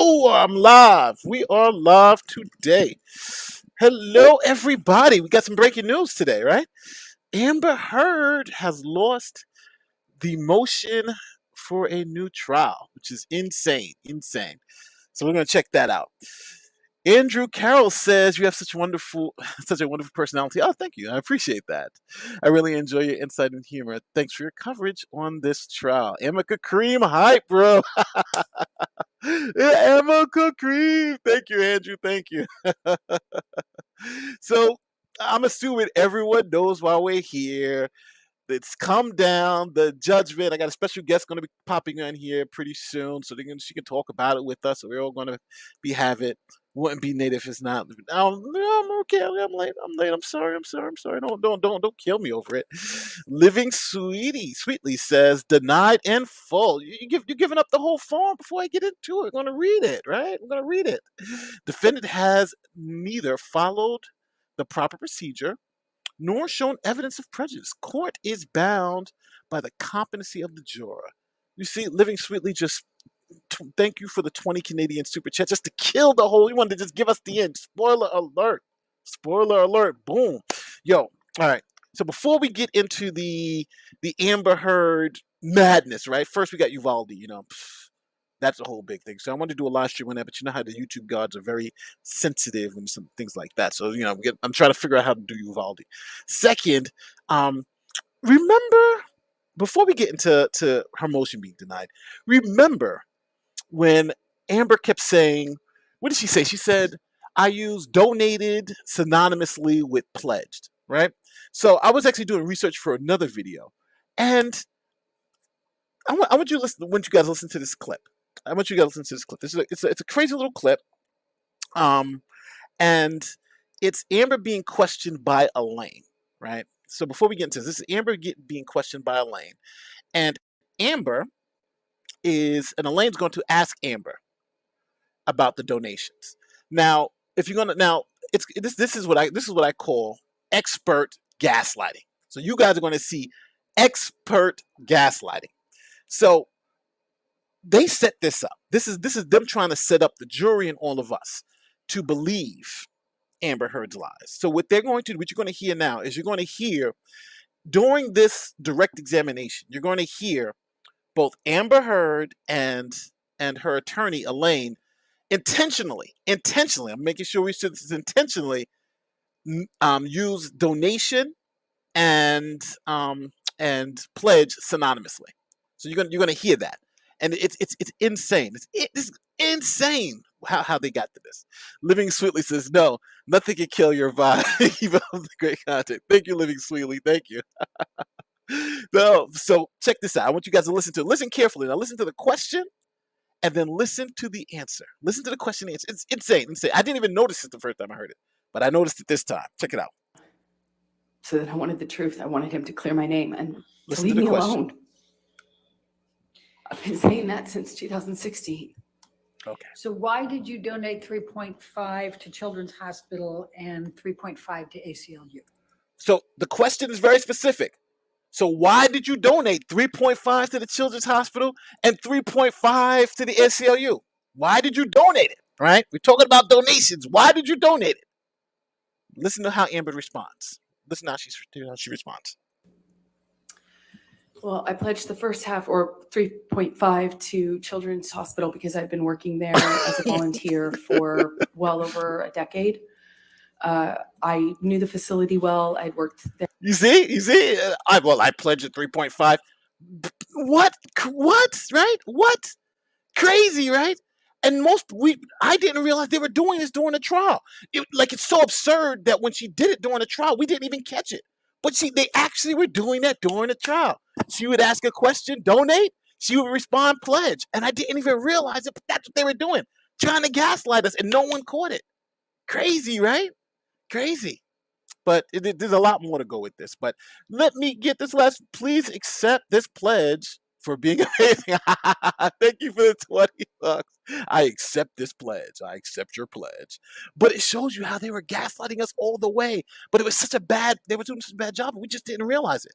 Hello, I'm live. We are live today. Hello, everybody. We got some breaking news today, right? Amber Heard has lost the motion for a new trial, which is insane, insane. So we're gonna check that out. Andrew Carroll says you have such wonderful, such a wonderful personality. Oh, thank you. I appreciate that. I really enjoy your insight and humor. Thanks for your coverage on this trial. Emeka Cream hype, bro. Emeka Cream. Thank you, Andrew. Thank you. So I'm assuming everyone knows why we're here. It's come down the judgment. I got a special guest going to be popping on here pretty soon, so she can talk about it with us. So we're all going to be have it. Wouldn't be native if it's not. I'm okay. I'm late. I'm late. I'm sorry. I'm sorry. I'm sorry. Don't kill me over it. Living Sweetly says denied in full. You're giving up the whole form before I get into it. I'm going to read it, right? I'm going to read it. Defendant has neither followed the proper procedure nor shown evidence of prejudice. Court is bound by the competency of the juror. You see, Living Sweetly just thank you for the 20 Canadian super chat just to kill the whole. You wanted to just give us the end. Spoiler alert. Spoiler alert. Boom. Yo. All right. So before we get into the Amber Heard madness, right? First we got Uvalde. That's a whole big thing. So I wanted to do a live stream on that, but you know how the YouTube gods are very sensitive and some things like that. So I'm trying to figure out how to do Uvalde. Second, remember before we get into her motion being denied, remember when Amber kept saying, what did she say? She said, I use donated synonymously with pledged, right? So I was actually doing research for another video, and I want you guys to listen to this clip. I want you guys to listen to this clip. It's a crazy little clip, and it's Amber being questioned by Elaine, right? So before we get into this is Amber being questioned by Elaine, and Elaine's going to ask Amber about the donations. Now, if you're gonna this is what I call expert gaslighting. So you guys are going to see expert gaslighting. So they set this up. This is them trying to set up the jury and all of us to believe Amber Heard's lies. So what you're going to hear now is you're going to hear during this direct examination, you're going to hear both Amber Heard and her attorney Elaine intentionally, I'm making sure we should intentionally use donation and pledge synonymously. So you're gonna hear that, and it's insane. It's insane how they got to this. Living Sweetly says no, nothing can kill your vibe. Even the great content. Thank you, Living Sweetly. Thank you. No, so check this out. I want you guys to listen carefully. Now listen to the question, and then listen to the answer. Listen to the question and answer. It's insane. I didn't even notice it the first time I heard it, but I noticed it this time. Check it out. So that I wanted the truth. I wanted him to clear my name and to Listen leave to the me question. alone. I've been saying that since 2016. Okay. So why did you donate 3.5 to Children's Hospital and 3.5 to ACLU? So the question is very specific. So why did you donate 3.5 to the Children's Hospital and 3.5 to the ACLU? Why did you donate it? Right? We're talking about donations. Why did you donate it? Listen to how Amber responds. Listen how she responds. Well, I pledged the first half, or 3.5, to Children's Hospital because I've been working there as a volunteer for well over a decade. I knew the facility well. I'd worked there. You see? I pledged at 3.5. What? Right? What? Crazy, right? And I didn't realize they were doing this during the trial. It's so absurd that when she did it during the trial, we didn't even catch it. But they actually were doing that during the trial. She would ask a question, donate. She would respond, pledge. And I didn't even realize it, but that's what they were doing. Trying to gaslight us, and no one caught it. Crazy, right? Crazy. But there's a lot more to go with this. But let me get this last. Please accept this pledge for being amazing. Thank you for the $20. I accept this pledge. I accept your pledge. But it shows you how they were gaslighting us all the way. But it was they were doing such a bad job, we just didn't realize it.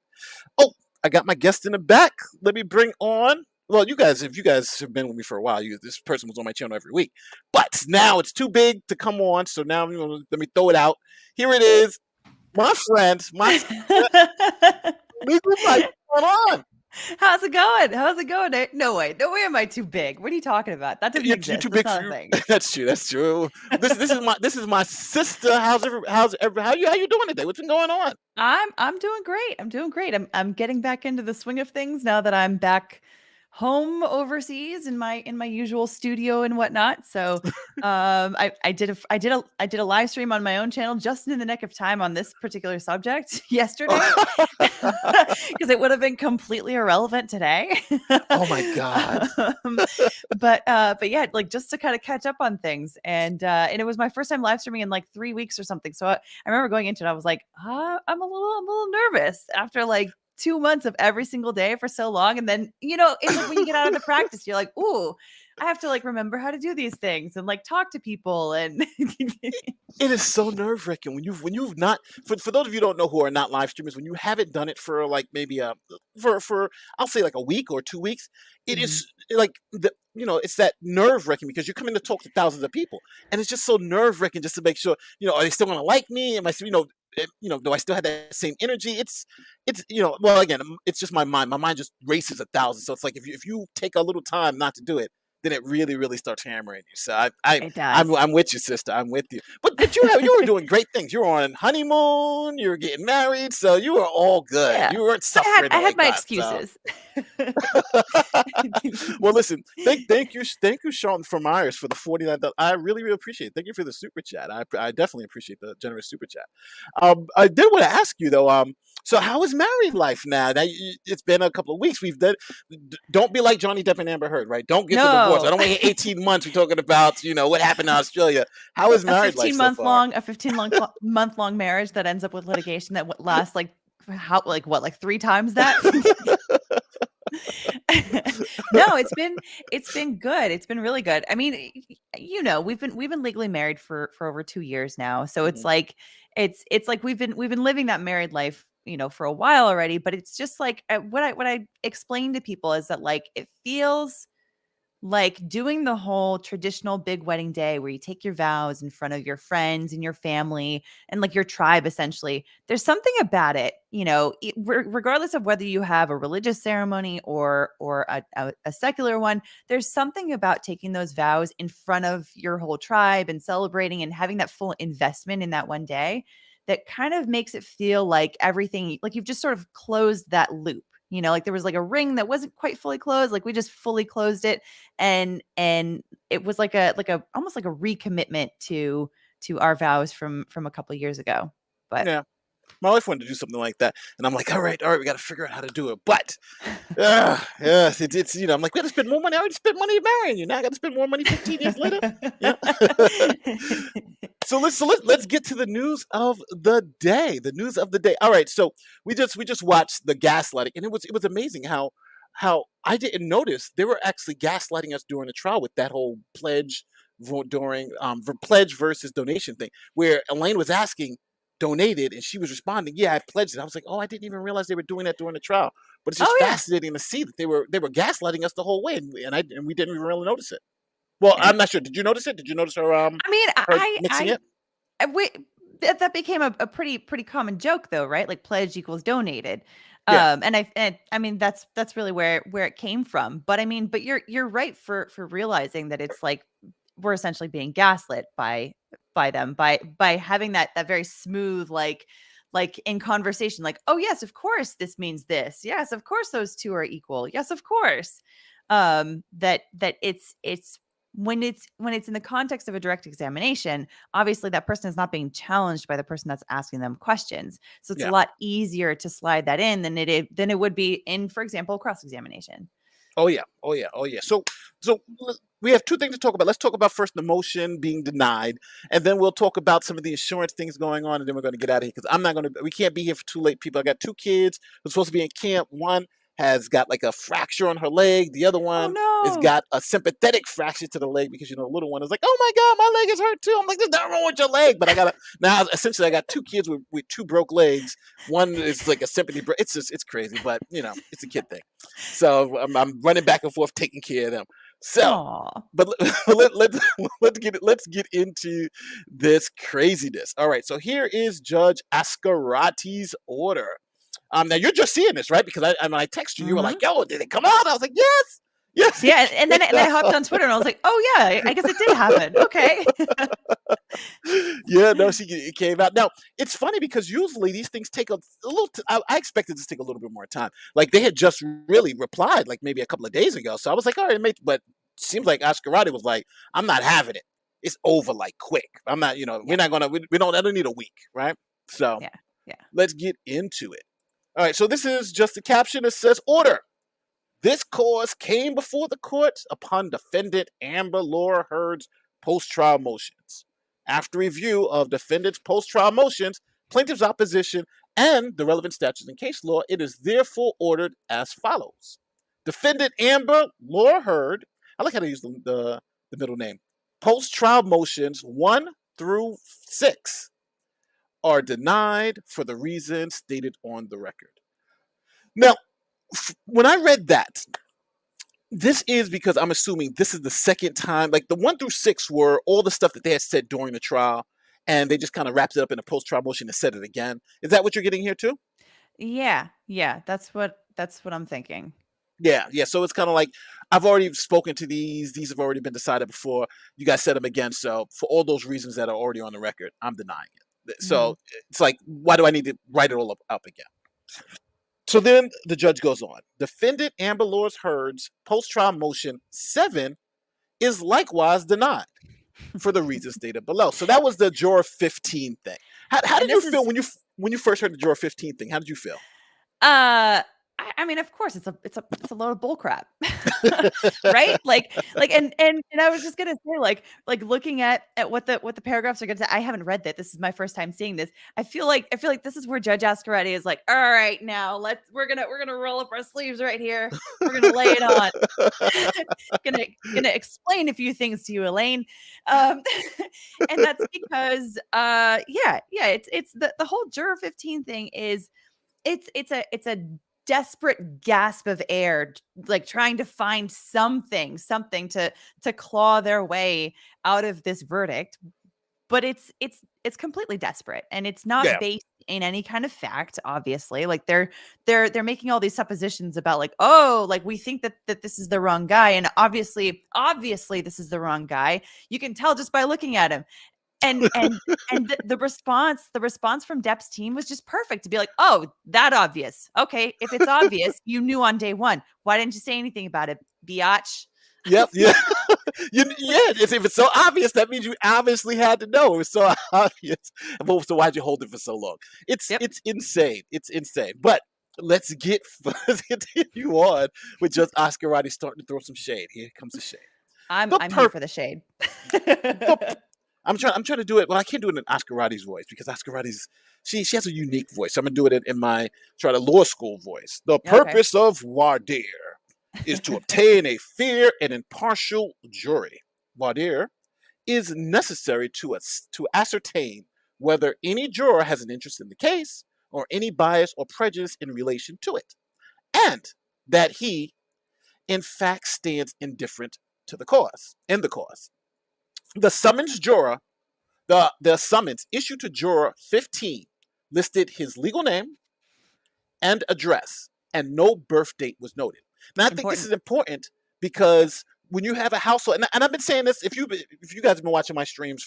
Oh, I got my guest in the back. Let me bring on well, if you guys have been with me for a while, this person was on my channel every week. But now it's too big to come on, so now let me throw it out. Here it is, my friend, my legal life. What's going on? How's it going? How's it going? No way. No way am I too big. What are you talking about? That doesn't You're exist. too That's big not for a you. thing. That's true. That's true. This is my sister. How you doing today? What's been going on? I'm doing great. I'm doing great. I'm getting back into the swing of things now that I'm back home overseas in my usual studio and whatnot. So I did a live stream on my own channel just in the nick of time on this particular subject yesterday because it would have been completely irrelevant today. Oh my God. Um, but yeah, like just to kind of catch up on things, and it was my first time live streaming in like 3 weeks or something. So I remember going into it, I was like, I'm a little nervous after like 2 months of every single day for so long. And then, it's like when you get out of the practice, you're like, ooh, I have to like remember how to do these things and like talk to people. And It is so nerve wracking when you've not, for those of you who don't know who are not live streamers, when you haven't done it for like maybe for I'll say like a week or 2 weeks. It Mhm. is like it's that nerve wracking because you're coming to talk to thousands of people, and it's just so nerve wracking just to make sure are they still going to like me? Am I still do I still have that same energy? It's well, again, it's just my mind. My mind just races 1,000. So it's like if you take a little time not to do it, then it really, really starts hammering you. So It does. I'm with you, sister. I'm with you. But you were doing great things. You were on honeymoon. You were getting married, so you were all good. Yeah. You weren't I suffering had like my us. So. excuses. Well, listen. Thank you, Sean from Myers, for the 49. I really, really appreciate it. Thank you for the super chat. I definitely appreciate the generous super chat. I did want to ask you though. So how is married life now? It's been a couple of weeks. We've done. Don't be like Johnny Depp and Amber Heard, right? Don't get the divorce. I No. don't want to hear 18 months. We're talking about what happened in Australia. How is married life so far? A 15 month long marriage that ends up with litigation that lasts like 3 times that. No, it's been good. It's been really good. I mean, we've been legally married for over 2 years now. So it's Mhm. like it's like we've been living that married life, for a while already, but it's just like what I explain to people is that like it feels like doing the whole traditional big wedding day where you take your vows in front of your friends and your family and like your tribe essentially. There's something about it, regardless of whether you have a religious ceremony or a secular one. There's something about taking those vows in front of your whole tribe and celebrating and having that full investment in that one day that kind of makes it feel like everything, like you've just sort of closed that loop. Like there was like a ring that wasn't quite fully closed, like we just fully closed it, and it was like a almost like a recommitment to our vows from a couple of years ago. But Yeah, my wife wanted to do something like that, and I'm like, all right, we got to figure out how to do it. But yes, it's I'm like, we got to spend more money. I already spent money marrying you. Now I got to spend more money 15 years later. Yeah. So let's get to the news of the day. The news of the day. All right. So we just watched the gaslighting, and it was amazing how I didn't notice they were actually gaslighting us during the trial with that whole during pledge versus donation thing, where Elaine was asking donated and she was responding, yeah, I pledged it. I was like, oh, I didn't even realize they were doing that during the trial. But it's just Oh yeah. fascinating to see that they were gaslighting us the whole way, and we didn't even really notice it. Well, Yeah. I'm not sure. Did you notice it? Did you notice her I mean, her mixing it? we, that became a pretty common joke though, right? Like pledge equals donated. Yeah. And I mean that's really where it came from. But I mean, but you're right for realizing that it's like we're essentially being gaslit by them by having that very smooth like in conversation, like, oh yes, of course this means this. Yes, of course those two are equal. Yes, of course. That it's when it's in the context of a direct examination, obviously that person is not being challenged by the person that's asking them questions. So it's a Yeah. lot easier to slide that in than it would be in, for example, cross-examination. Oh yeah. Oh yeah. Oh yeah. So we have two things to talk about. Let's talk about first the motion being denied, and then we'll talk about some of the insurance things going on, and then we're going to get out of here because we can't be here for too late, people. I got two kids who's supposed to be in camp. One has got like a fracture on her leg. The other one has no. got a sympathetic fracture to the leg because, the little one is like, oh my God, my leg is hurt too. I'm like, there's nothing wrong with your leg. But essentially I got two kids with two broke legs. One is like a sympathy. It's crazy, but it's a kid thing. So I'm running back and forth taking care of them. So, Aw. but let's get into this craziness. All right. So here is Judge Ascarati's order. Now you're just seeing this, right? Because when I text you, you were like, "Yo, did it come out?" I was like, "Yes, yes." Yeah, and then I hopped on Twitter and I was like, "Oh yeah, I guess it did happen." Okay. Yeah, no, it came out. Now it's funny because usually these things take a little. I expected this to take a little bit more time. Like they had just really replied, like maybe a couple of days ago. So I was like, "All right, mate," but it seems like Ascarati was like, "I'm not having it. It's over like quick. I'm not. We're not gonna. We don't. I don't need a week, right?" So Yeah. let's get into it. All right, so this is just a caption that says, "Order. This cause came before the court upon defendant Amber Laura Heard's post-trial motions. After review of defendant's post-trial motions, plaintiff's opposition, and the relevant statutes and case law, it is therefore ordered as follows. Defendant Amber Laura Heard," I like how they use the middle name, "post-trial motions 1 through 6 are denied for the reasons stated on the record." Now, when I read that, this is because I'm assuming this is the second time, like the 1 through 6 were all the stuff that they had said during the trial, and they just kind of wrapped it up in a post-trial motion and said it again. Is that what you're getting here too? Yeah, that's what I'm thinking. Yeah. So it's kind of like, I've already spoken to these. These have already been decided before. You guys said them again. So for all those reasons that are already on the record, I'm denying it. So it's like, why do I need to write it all up again? So then the judge goes on. Defendant Amber Laura Heard's post-trial motion 7 is likewise denied for the reasons stated below. So that was the juror 15 thing. How did you feel when you first heard the juror 15 thing? How did you feel? I mean, of course, it's a load of bull crap, right? Like, and I was just gonna say, like looking at what the paragraphs are gonna say. I haven't read that. This is my first time seeing this. I feel like this is where Judge Ascarati is like, all right, now we're gonna roll up our sleeves right here. We're gonna lay it on. gonna explain a few things to you, Elaine, and that's because it's the whole juror 15 thing is it's a desperate gasp of air, like trying to find something to claw their way out of this verdict. But it's completely desperate, and it's not based in any kind of fact. Obviously, like they're making all these suppositions about like, oh, like we think that this is the wrong guy, and obviously this is the wrong guy. You can tell just by looking at him. And the response from Depp's team was just perfect to be like, oh, that obvious. Okay, if it's obvious, you knew on day one. Why didn't you say anything about it, biatch? Yep. Yeah. If it's so obvious, that means you obviously had to know. It was so obvious. So why'd you hold it for so long? It's insane. It's insane. But let's continue on with just Ascarati starting to throw some shade. Here comes the shade. I'm here for the shade. I'm trying to do it. Well, I can't do it in Ascarati's voice because Ascarati's she has a unique voice. So I'm gonna do it in my law school voice. The purpose of voir dire is to obtain a fair and impartial jury. Voir dire is necessary to ascertain whether any juror has an interest in the case or any bias or prejudice in relation to it, and that he, in fact, stands indifferent to the cause. The summons juror, the summons issued to juror 15 listed his legal name and address, and no birth date was noted. Now, I think this is important because when you have a household, and I've been saying this, if you guys have been watching my streams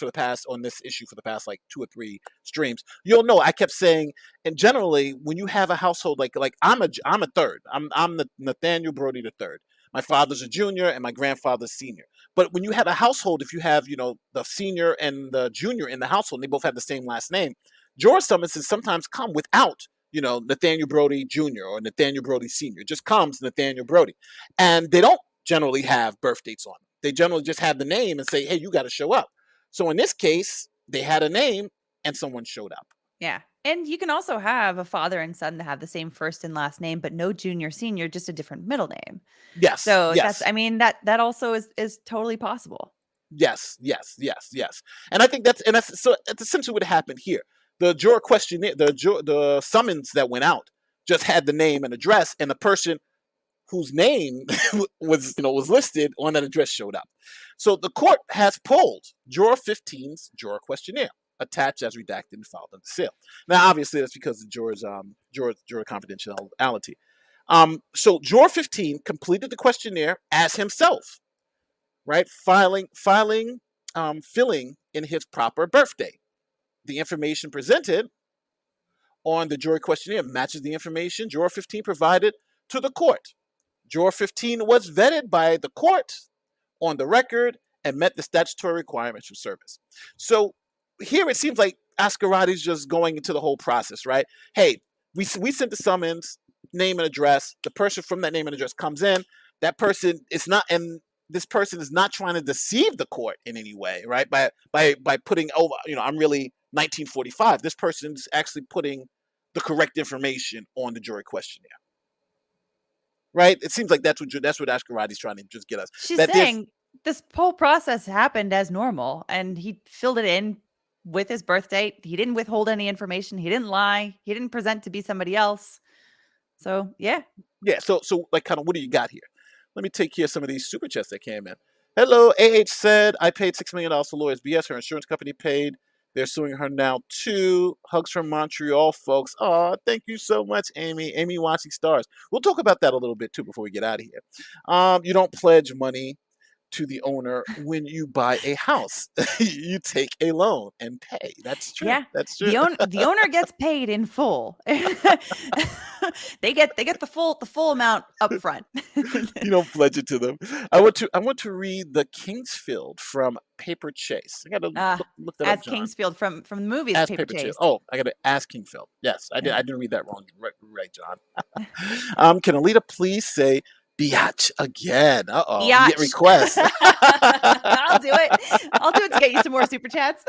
on this issue for the past like 2 or 3 streams, you'll know I kept saying, and generally when you have a household like I'm a third, I'm the Nathaniel Brody the third. My father's a junior and my grandfather's senior. But when you have a household, if you have, the senior and the junior in the household, and they both have the same last name, juror summonses sometimes come without, Nathaniel Brody Jr. or Nathaniel Brody Sr. It just comes Nathaniel Brody. And they don't generally have birth dates on them. They generally just have the name and say, hey, you got to show up. So in this case, they had a name and someone showed up. Yeah. And you can also have a father and son that have the same first and last name, but no junior, senior, just a different middle name. Yes, So yes. I mean, that also is totally possible. Yes, yes, yes, yes. And I think that's essentially what happened here. The juror questionnaire, the summons that went out just had the name and address, and the person whose name was listed on that address showed up. So the court has pulled juror 15's juror questionnaire, attached as redacted and filed under seal. Now, obviously, that's because of the juror confidentiality. So juror 15 completed the questionnaire as himself, right? Filling in his proper birthday. The information presented on the jury questionnaire matches the information juror 15 provided to the court. Juror 15 was vetted by the court on the record and met the statutory requirements for service. So here it seems like Ascarati's just going into the whole process, right? Hey, we sent the summons, name and address. The person from that name and address comes in. That person is not, and this person is not trying to deceive the court in any way, right? By putting, I'm really 1945. This person's actually putting the correct information on the jury questionnaire, right? It seems like that's what Ascarati's trying to just get us. She's That saying this whole process happened as normal, and he filled it in with his birth date. He didn't withhold any information. He didn't lie. He didn't present to be somebody else. So yeah. So like, kind of, what do you got here? Let me take care of some of these super chats that came in. Hello, AH said, I paid $6 million for lawyers BS. Her insurance company paid. They're suing her now too. Hugs from Montreal, folks. Oh, thank you so much, Amy. Amy watching stars. We'll talk about that a little bit too before we get out of here. You don't pledge money to the owner when you buy a house. You take a loan and pay. That's true. Yeah. That's true. The owner gets paid in full. They get the full amount up front. You don't pledge it to them. I want to read the Kingsfield from Paper Chase. I gotta look that as up, John. Kingsfield from the movies As Paper Chase. Oh, I gotta ask Kingfield. Yes, I did. I didn't read that wrong. Right, John. Can Alita please say biatch again? Uh-oh, you get requests. I'll do it. I'll do it to get you some more super chats.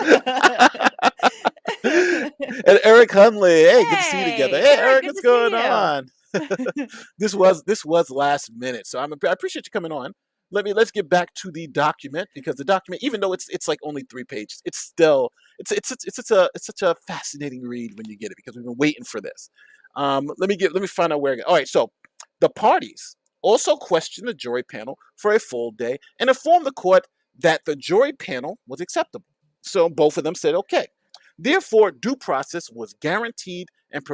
And Eric Hunley. Hey, good to see you together. Hey, Eric, what's going on? This was last minute, so I appreciate you coming on. Let's get back to the document, because the document, even though it's like only 3 pages, it's still it's such a fascinating read when you get it, because we've been waiting for this. Let me find out where. All right, so the parties also questioned the jury panel for a full day and informed the court that the jury panel was acceptable. So both of them said okay. Therefore, due process was guaranteed and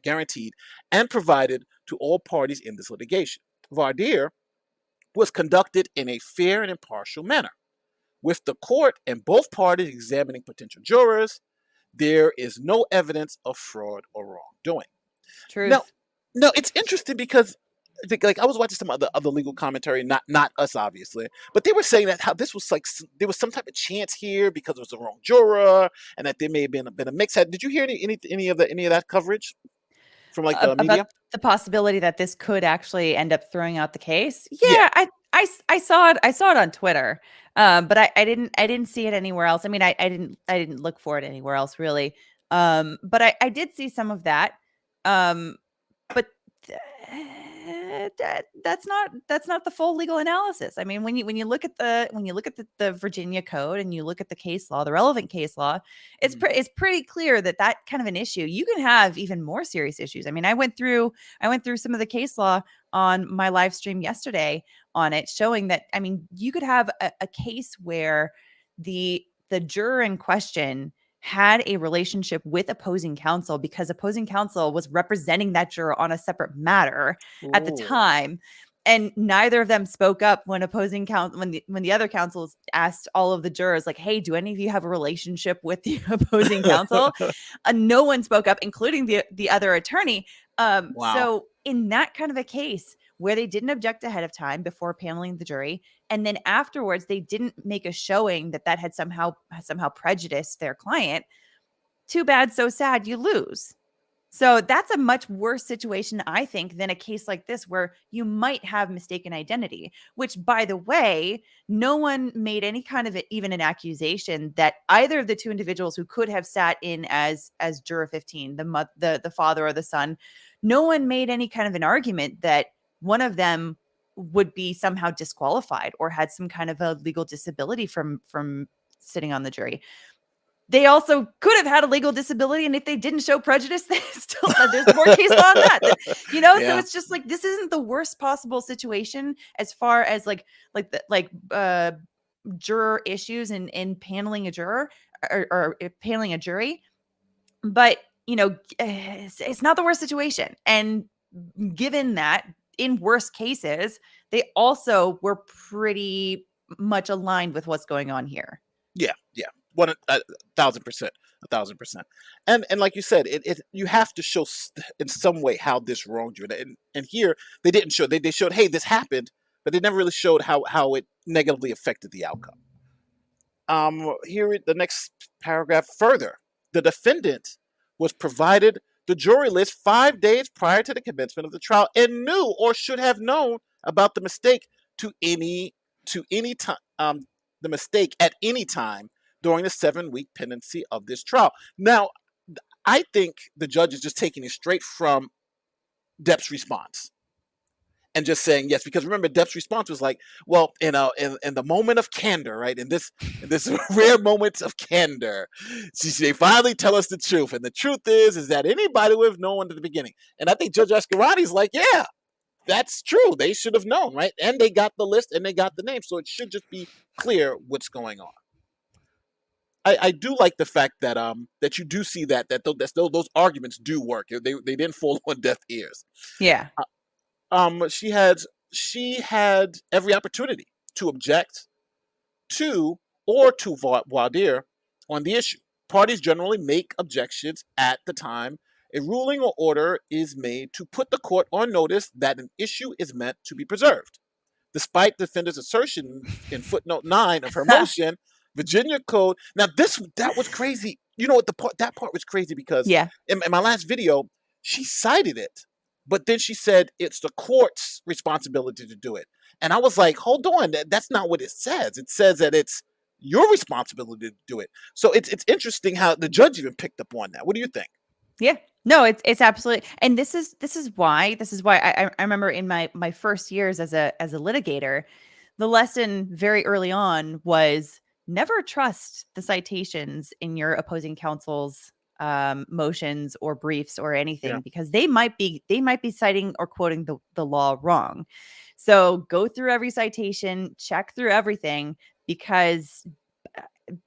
guaranteed and provided to all parties in this litigation. Voir dire was conducted in a fair and impartial manner, with the court and both parties examining potential jurors. There is no evidence of fraud or wrongdoing. Truth. No, it's interesting because, like, I was watching some other legal commentary, not us obviously, but they were saying that how this was like there was some type of chance here because it was the wrong juror, and that there may have been a mix. Did you hear any of that coverage from like the media? About the possibility that this could actually end up throwing out the case? Yeah. I saw it. I saw it on Twitter, but I didn't see it anywhere else. I mean, I didn't look for it anywhere else really. But I did see some of that. But that's not the full legal analysis. I mean, when you look at the Virginia Code and you look at the case law, the relevant case law, it's pretty clear that kind of an issue, you can have even more serious issues. I mean, I went through some of the case law on my live stream yesterday on it, showing that, I mean, you could have a case where the juror in question had a relationship with opposing counsel because opposing counsel was representing that juror on a separate matter at the time. And neither of them spoke up when opposing counsel, when the other counsels asked all of the jurors, like, hey, do any of you have a relationship with the opposing counsel? No one spoke up, including the other attorney. Wow. So in that kind of a case where they didn't object ahead of time before paneling the jury, and then afterwards they didn't make a showing that had somehow prejudiced their client, too bad, so sad, you lose. So that's a much worse situation, I think, than a case like this where you might have mistaken identity, which, by the way, no one made any kind of even an accusation that either of the two individuals who could have sat in as juror 15, the father or the son, no one made any kind of an argument that one of them would be somehow disqualified or had some kind of a legal disability from sitting on the jury. They also could have had a legal disability, and if they didn't show prejudice, there's more case law on that. So Yeah. it's just like, this isn't the worst possible situation as far as juror issues and paneling a juror or paneling a jury, but it's not the worst situation. And given that, in worst cases, they also were pretty much aligned with what's going on here. Yeah. 1,000%, 1,000%. And like you said, it you have to show in some way how this wronged you. And here they didn't show. They showed, hey, this happened, but they never really showed how it negatively affected the outcome. Here the next paragraph further. The defendant was provided the jury list 5 days prior to the commencement of the trial and knew or should have known about the mistake the mistake at any time during the 7-week pendency of this trial. Now, I think the judge is just taking it straight from Depp's response and just saying yes, because remember, Depp's response was like, well, in the moment of candor, right? In this rare moment of candor, they finally tell us the truth, and the truth is that anybody would have known at the beginning. And I think Judge Ascarati's like, yeah, that's true. They should have known, right? And they got the list and they got the name, so it should just be clear what's going on. I do like the fact that that you do see that those arguments do work. They didn't fall on deaf ears. Yeah. She had every opportunity to object to voir dire on the issue. Parties generally make objections at the time a ruling or order is made to put the court on notice that an issue is meant to be preserved. Despite the defendant's assertion in footnote 9 of her motion, Virginia Code. Now that was crazy. You know what, that part was crazy because Yeah. in my last video, she cited it, but then she said it's the court's responsibility to do it. And I was like, hold on, that's not what it says. It says that it's your responsibility to do it. So it's interesting how the judge even picked up on that. What do you think? Yeah. No, it's absolutely. And this is why I remember in my first years as a litigator, the lesson very early on was never trust the citations in your opposing counsel's motions or briefs or anything, because they might be citing or quoting the law wrong. So go through every citation, check through everything, because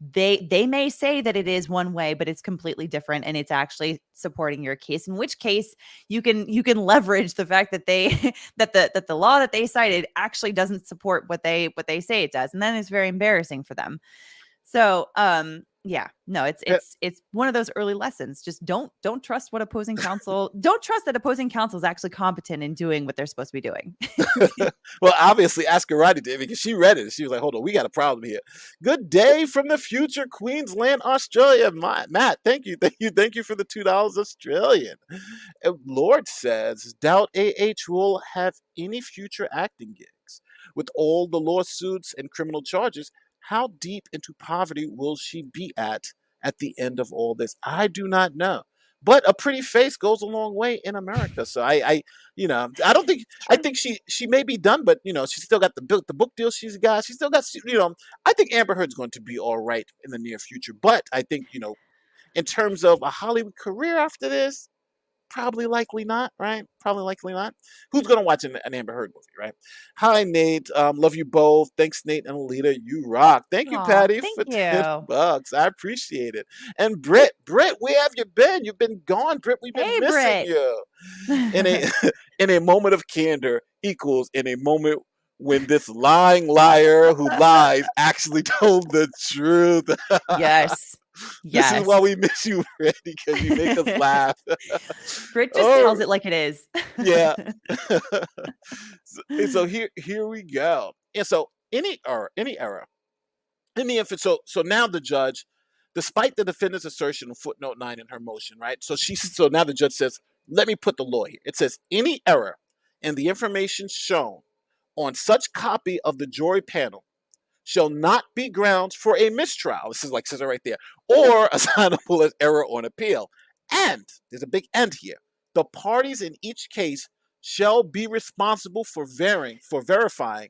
they may say that it is one way, but it's completely different, and it's actually supporting your case, in which case you can leverage the fact that they that the law that they cited actually doesn't support what they say it does, and then it's very embarrassing for them. So yeah, no, it's one of those early lessons. Just don't trust what opposing counsel don't trust that opposing counsel is actually competent in doing what they're supposed to be doing. Well, obviously Ascarati did, because she read it. She was like, hold on, we got a problem here. Good day from the future, Queensland, Australia. Matt, thank you for the $2 Australian. Lord says, doubt AH will have any future acting gigs. With all the lawsuits and criminal charges, how deep into poverty will she be at the end of all this? I do not know. But a pretty face goes a long way in America. So I don't think, I think she may be done, but she's still got the book deal she's got. She's still got, I think Amber Heard's going to be all right in the near future. But I think, in terms of a Hollywood career after this, probably likely not, right? Probably likely not. Who's going to watch an Amber Heard movie, right? Hi, Nate. Love you both. Thanks, Nate and Alita. You rock. Thank you, Patty, for $10. I appreciate it. And Britt, where have you been? You've been gone, Britt. We've been missing you. In a moment of candor equals in a moment when this lying liar who lies actually told the truth. Yes. This is why we miss you, Britt, because you make us laugh. Britt just tells it like it is. Yeah. So here we go. And so any error in the infant. So now the judge despite the defendant's assertion of footnote 9 in her motion, right? So now the judge says, let me put the law here. It says any error in the information shown on such copy of the jury panel shall not be grounds for a mistrial. This is like says it right there, or assignable as error on appeal. And there's a big and here. The parties in each case shall be responsible for verifying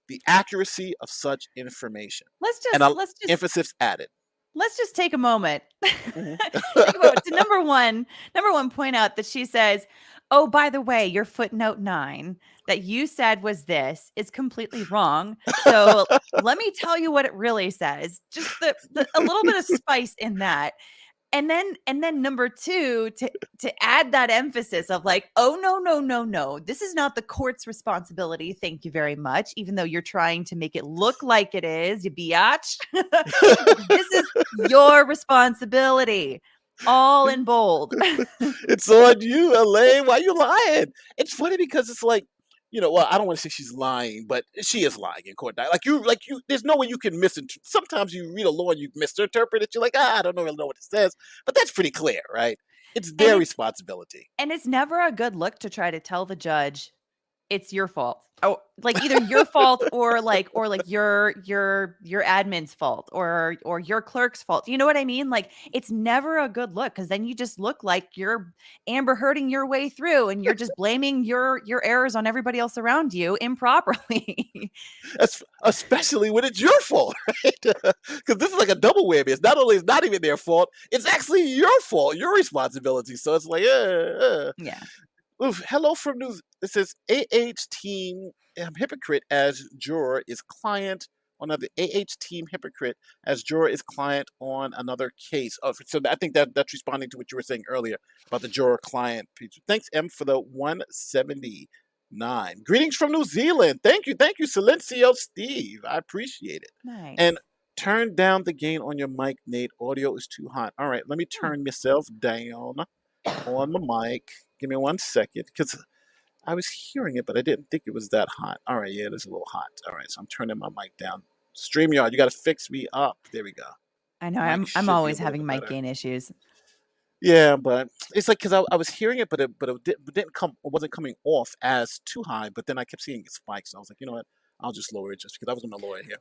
the accuracy of such information. Let's And just emphasis added. let's just take a moment. Mhm. Take a moment to number one point out that she says, oh, by the way, your footnote 9 that you said was this is completely wrong. So let me tell you what it really says. Just a little bit of spice in that. And then number 2, to add that emphasis of like, oh, no. This is not the court's responsibility. Thank you very much. Even though you're trying to make it look like it is, you biatch. This is your responsibility. All in bold. It's on you, Elaine. Why you lying? It's funny because it's like, well, I don't want to say she's lying, but she is lying in court. Like you, there's no way you can misinterpret. Sometimes you read a law and you misinterpret it. You're like, I don't really know what it says, but that's pretty clear, right? It's their responsibility. And it's never a good look to try to tell the judge it's your fault. Oh, like either your fault or your admin's fault or your clerk's fault. You know what I mean? Like it's never a good look because then you just look like you're Amber Hearding your way through and you're just blaming your errors on everybody else around you improperly. Especially when it's your fault, right? Because this is like a double whammy. It's not only it's not even their fault, it's actually your fault, your responsibility. So it's like, Yeah. Oof, hello from News. It says AH team hypocrite as juror is client on another AH team hypocrite as juror is client on another case. Oh, so I think that's responding to what you were saying earlier about the juror client. Thanks, M, for the 179. Greetings from New Zealand. Thank you, Silencio Steve. I appreciate it. Nice. And turn down the gain on your mic, Nate. Audio is too hot. All right, let me turn myself down on my mic. Give me 1 second, because I was hearing it, but I didn't think it was that hot. All right, yeah, it is a little hot. All right, so I'm turning my mic down. StreamYard, you got to fix me up. There we go. I know Mic should I'm be a always little having bit mic better. gain issues. Yeah, but it's like because I was hearing it, but it didn't come. It wasn't coming off as too high. But then I kept seeing it spike, so I was like, you know what? I'll just lower it just because I was going to lower it here.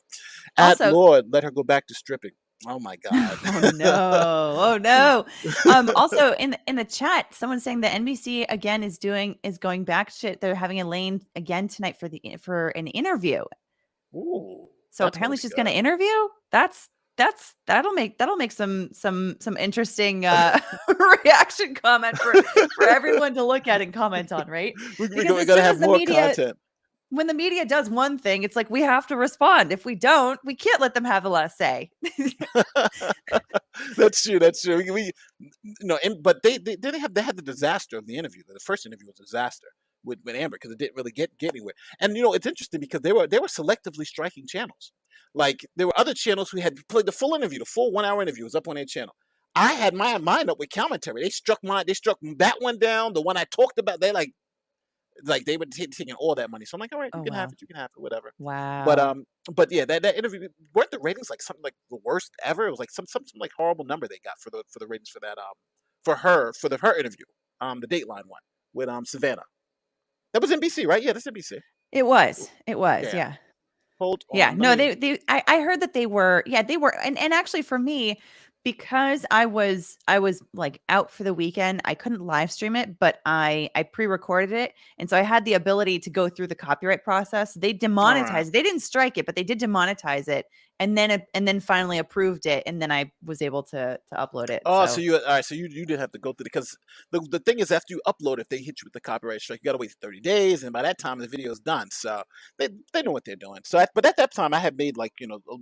Also, Lord, let her go back to stripping. Oh my God. Oh no. Also in the chat, someone's saying that NBC again is going back to they're having Elaine again tonight for an interview. Ooh. So apparently she's going to interview. That'll make some interesting reaction comment for everyone to look at and comment on, right? We're going to have more content. When the media does one thing, it's like we have to respond. If we don't, we can't let them have the last say. That's true. But they had the disaster of the interview. The first interview was a disaster with Amber because it didn't really get anywhere. And it's interesting because they were selectively striking channels. Like there were other channels who had played the full interview, the full 1 hour interview was up on their channel. I had mine up with commentary. They struck that one down. The one I talked about, they they were taking all that money. So I'm like, all right, you can have it, whatever. Wow. But yeah, that interview, weren't the ratings like something like the worst ever? It was like some like horrible number they got for the ratings for that for her interview, the Dateline one with Savannah. That was NBC, right? Yeah, that's NBC. It was. Yeah. Hold on. Yeah. No, I heard that they were, and actually for me, because I was like out for the weekend, I couldn't live stream it, but I pre-recorded it. And so I had the ability to go through the copyright process. They demonetized, they didn't strike it, but they did demonetize it. And then finally approved it. And then I was able to upload it. Oh, so you did have to go through it because the thing is after you upload, if they hit you with the copyright strike, you got to wait 30 days. And by that time the video is done. So they know what they're doing. So, but at that time I had made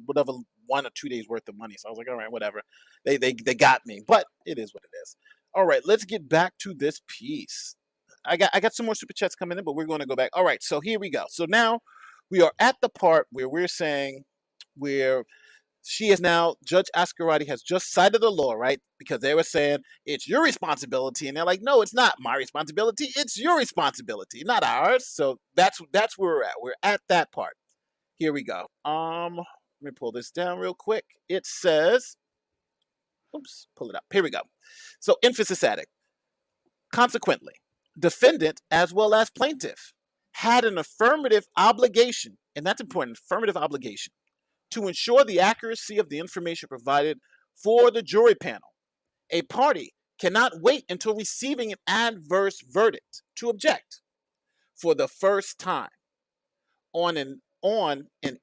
whatever 1 or 2 days worth of money. So I was like, all right, whatever. They got me, but it is what it is. All right, let's get back to this piece. I got some more super chats coming in, but we're going to go back. All right, so here we go. So now we are at the part where we're saying where she is now, Judge Ascarati has just cited the law, right? Because they were saying it's your responsibility, and they're like, no, it's not my responsibility. It's your responsibility, not ours. So that's where we're at. We're at that part. Here we go. Let me pull this down real quick. It says, Oops, pull it up. Here we go. So emphasis added. Consequently, defendant as well as plaintiff had an affirmative obligation, and that's important, affirmative obligation, to ensure the accuracy of the information provided for the jury panel. A party cannot wait until receiving an adverse verdict to object for the first time on an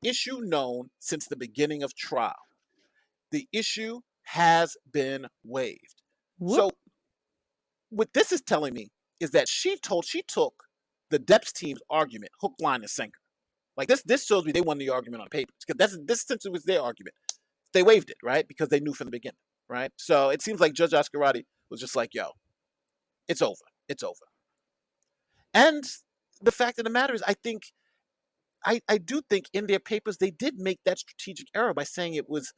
issue known since the beginning of trial. The issue has been waived. Whoop. So what this is telling me is that she took the Depp's team's argument hook, line, and sinker. Like this shows me they won the argument on paper, because this essentially was their argument. They waived it, right? Because they knew from the beginning, right? So it seems like Judge Ascarati was just like, yo, it's over. It's over. And the fact of the matter is, I do think in their papers they did make that strategic error by saying it was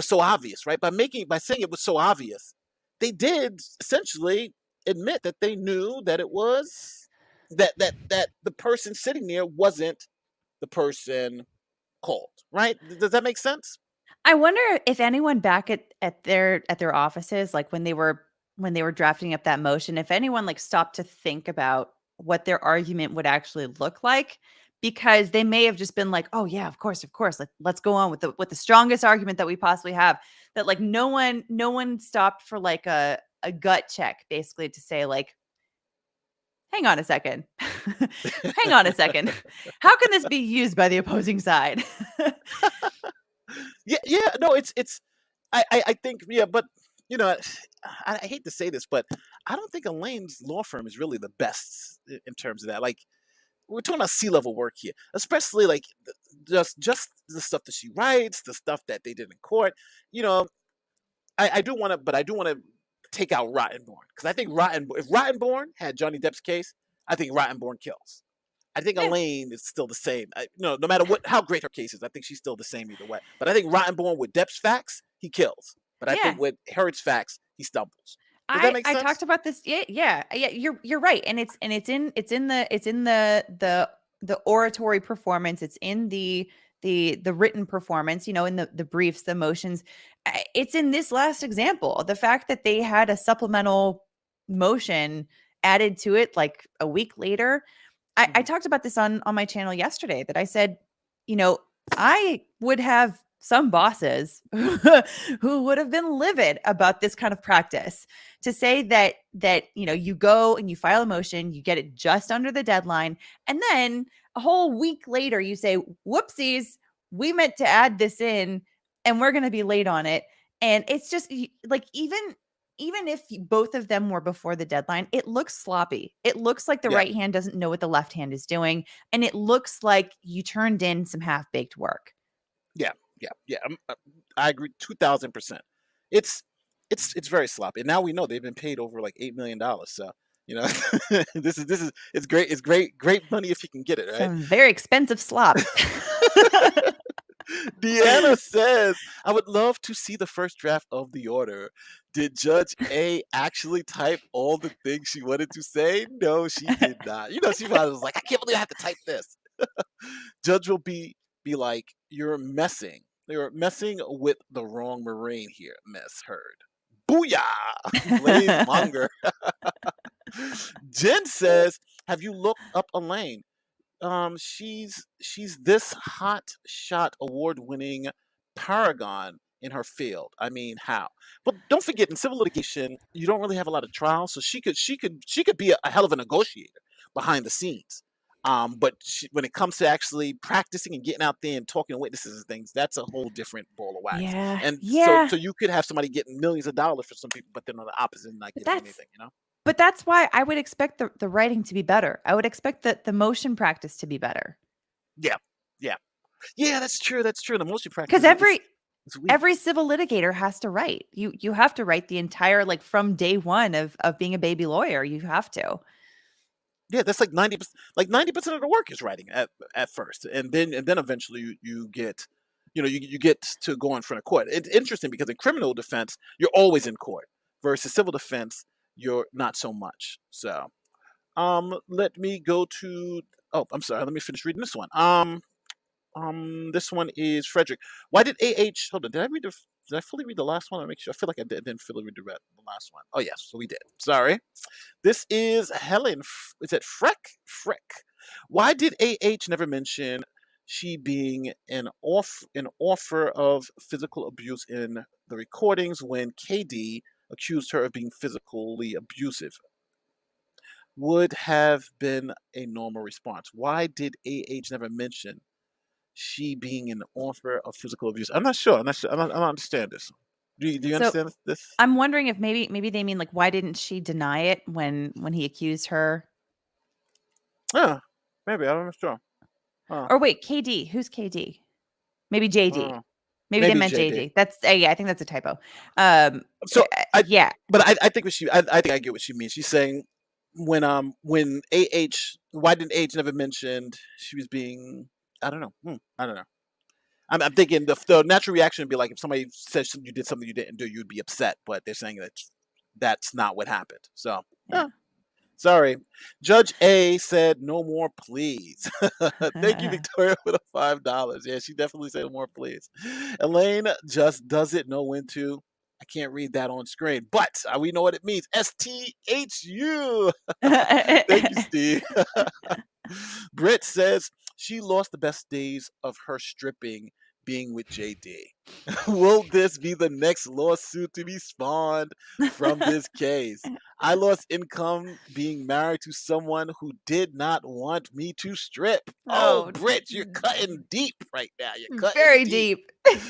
so obvious, right? By saying it was so obvious, they did essentially admit that they knew that it was that the person sitting there wasn't the person called, right? Does that make sense? I wonder if anyone back at their offices, like when they were drafting up that motion, if anyone like stopped to think about what their argument would actually look like, because they may have just been like, "Oh yeah, of course, let's go on with the strongest argument that we possibly have." That like no one stopped for like a gut check, basically, to say like, "Hang on a second, hang on a second, how can this be used by the opposing side?" Yeah, no, it's I think, yeah, but you know, I hate to say this, but I don't think Elaine's law firm is really the best in terms of that. Like, we're talking about C-level work here, especially like just the stuff that she writes, the stuff that they did in court. You know, I do want to take out Rottenborn, because I think if Rottenborn had Johnny Depp's case, I think Rottenborn kills. I think Elaine is still the same. No matter how great her case is, I think she's still the same either way. But I think Rottenborn with Depp's facts, he kills. But I think with Herod's facts, he stumbles. Does that make sense? I talked about this. Yeah. You're right, and it's in the oratory performance. It's in the written performance. You know, in the briefs, the motions. It's in this last example, the fact that they had a supplemental motion added to it like a week later. I talked about this on my channel yesterday, that I said, you know, I would have some bosses who would have been livid about this kind of practice, to say that you know, you go and you file a motion, you get it just under the deadline, and then a whole week later you say, whoopsies, we meant to add this in and we're going to be late on it. And it's just like, even if both of them were before the deadline, it looks sloppy. It looks like the right hand doesn't know what the left hand is doing, and it looks like you turned in some half-baked work. Yeah. I agree 2,000%. It's very sloppy. And now we know they've been paid over like $8 million. So, you know, it's great. It's great money if you can get it, right? Some very expensive slop. Deanna says, I would love to see the first draft of the order. Did Judge A actually type all the things she wanted to say? No, she did not. You know, she probably was like, I can't believe I have to type this. Judge will be like, you're messing with the wrong Marine here, Miss Heard. Booyah! Blaze Monger. Jen says, have you looked up Elaine? She's this hot shot award-winning paragon in her field. I mean, how? But don't forget, in civil litigation, you don't really have a lot of trials, so she could be a hell of a negotiator behind the scenes. But when it comes to actually practicing and getting out there and talking to witnesses and things, that's a whole different ball of wax. Yeah. And so you could have somebody getting millions of dollars for some people, but then on the opposite and not getting anything, you know? But that's why I would expect the writing to be better. I would expect the motion practice to be better. Yeah, that's true. The motion practice. Because every civil litigator has to write. You have to write the entire, like, from day one of being a baby lawyer. You have to. Yeah, that's like 90%. Like 90% of the work is writing at first, and then eventually you get, you get to go in front of court. It's interesting because in criminal defense you're always in court, versus civil defense you're not so much. So, let me go to. Oh, I'm sorry. Let me finish reading this one. This one is Frederick. Why did AH? Hold on. Did I fully read the last one? I make sure. I feel like I didn't fully read the last one. Oh yes, so we did. Sorry. This is Helen. Is it Freck? Freck. Why did AH never mention she being an offer of physical abuse in the recordings when KD accused her of being physically abusive? Would have been a normal response. Why did AH never mention she being an offer of physical abuse? I'm not sure. I'm not sure. I don't understand this. Do you So understand this? I'm wondering if maybe they mean like why didn't she deny it when he accused her? Yeah, maybe. I'm not sure. Uh, Or wait, KD. Who's KD? Maybe JD. uh, Maybe they maybe meant JD. JD. That's yeah, I think that's a typo. So I, Yeah. but I think I think I get what she means. She's saying when why didn't AH never mentioned she was being, I don't know. I don't know. I'm thinking the natural reaction would be like if somebody says you did something you didn't do, you'd be upset. But they're saying that that's not what happened. So Yeah. sorry. Judge A said no more please. Thank you, Victoria, for the $5. Yeah, she definitely said more please. Elaine just doesn't know when to. I can't read that on screen, but we know what it means. STHU. Thank you, Steve. Britt says she lost the best days of her stripping being with JD. Will this be the next lawsuit to be spawned from this case? I lost income being married to someone who did not want me to strip. Oh, Oh, Britt, you're cutting deep right now. You're cutting very deep. deep.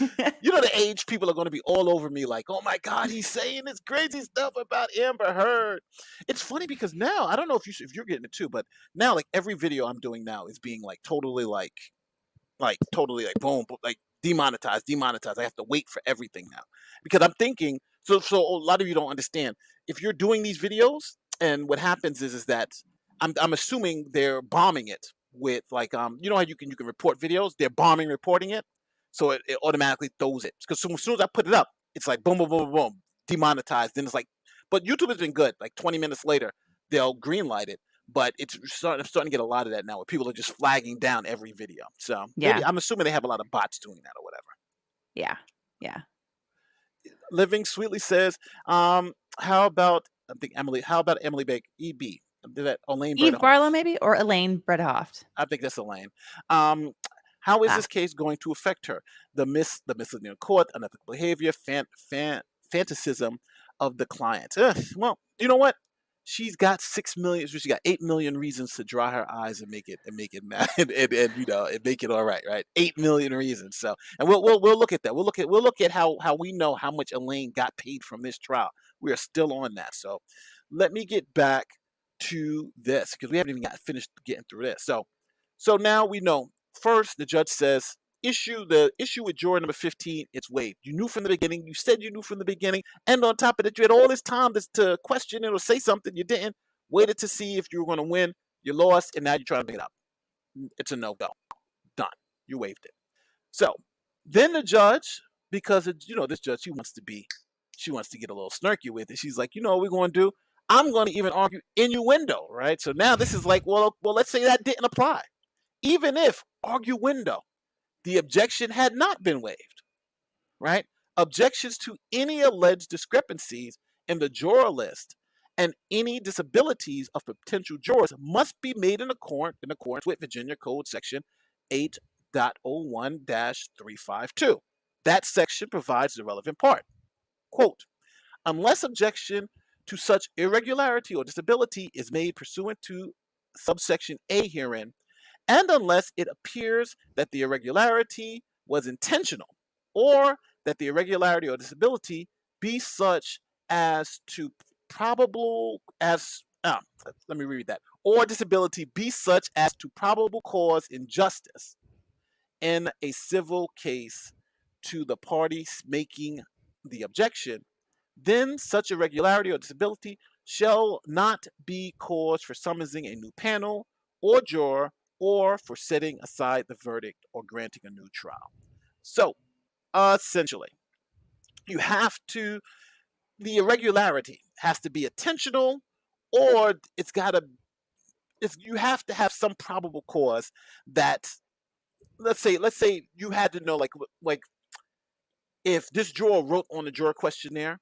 You know the age people are going to be all over me like, oh my God, he's saying this crazy stuff about Amber Heard. It's funny because now, I don't know if you're getting it too, but now like every video I'm doing now is being like totally totally like boom, like demonetized. I have to wait for everything now because I'm thinking. So a lot of you don't understand. If you're doing these videos, and what happens is that I'm assuming they're bombing it with like you know how you can report videos. They're reporting it, so it automatically throws it because as soon as I put it up, it's like boom boom boom boom boom demonetized. Then it's like, but YouTube has been good. Like 20 minutes later, they'll greenlight it. But I'm starting to get a lot of that now where people are just flagging down every video. So maybe Yeah. I'm assuming they have a lot of bots doing that or whatever. Yeah. Yeah. Living Sweetly says, how about Emily Baker? EB. Did that Elaine Eve Bertahoff? Barlow, maybe, or Elaine Bredehoft. I think that's Elaine. How is Ah. this case going to affect her? The misleading in court, unethical behavior, fantasism of the client. Well, you know what? She's got 6 million. She got 8 million reasons to dry her eyes and make it mad and and make it all right, right? 8 million reasons. So, and we'll look at that. We'll look at how we know how much Elaine got paid from this trial. We are still on that. So, let me get back to this because we haven't even got finished getting through this. So now we know. First, the judge says the issue with juror number 15, it's waived. You knew from the beginning. You said you knew from the beginning. And on top of that, you had all this time to question it or say something. You didn't. Waited to see if you were going to win. You lost, and now you're trying to make it up. It's a no-go. Done. You waived it. So then the judge, because this judge, she wants to get a little snarky with it. She's like, you know what we're going to do? I'm going to even argue innuendo, right? So now this is like, well, let's say that didn't apply. Even if arguendo, the objection had not been waived, right? Objections to any alleged discrepancies in the juror list and any disabilities of potential jurors must be made in accordance with Virginia Code Section 8.01-352. That section provides the relevant part. Quote, unless objection to such irregularity or disability is made pursuant to subsection A herein, and unless it appears that the irregularity was intentional, or that the irregularity or disability be such as to probable as let me read that, or disability be such as to probable cause injustice in a civil case to the parties making the objection, then such irregularity or disability shall not be cause for summoning a new panel or juror or for setting aside the verdict or granting a new trial. So, essentially, the irregularity has to be intentional, or you have to have some probable cause that let's say you had to know like if this juror wrote on the juror questionnaire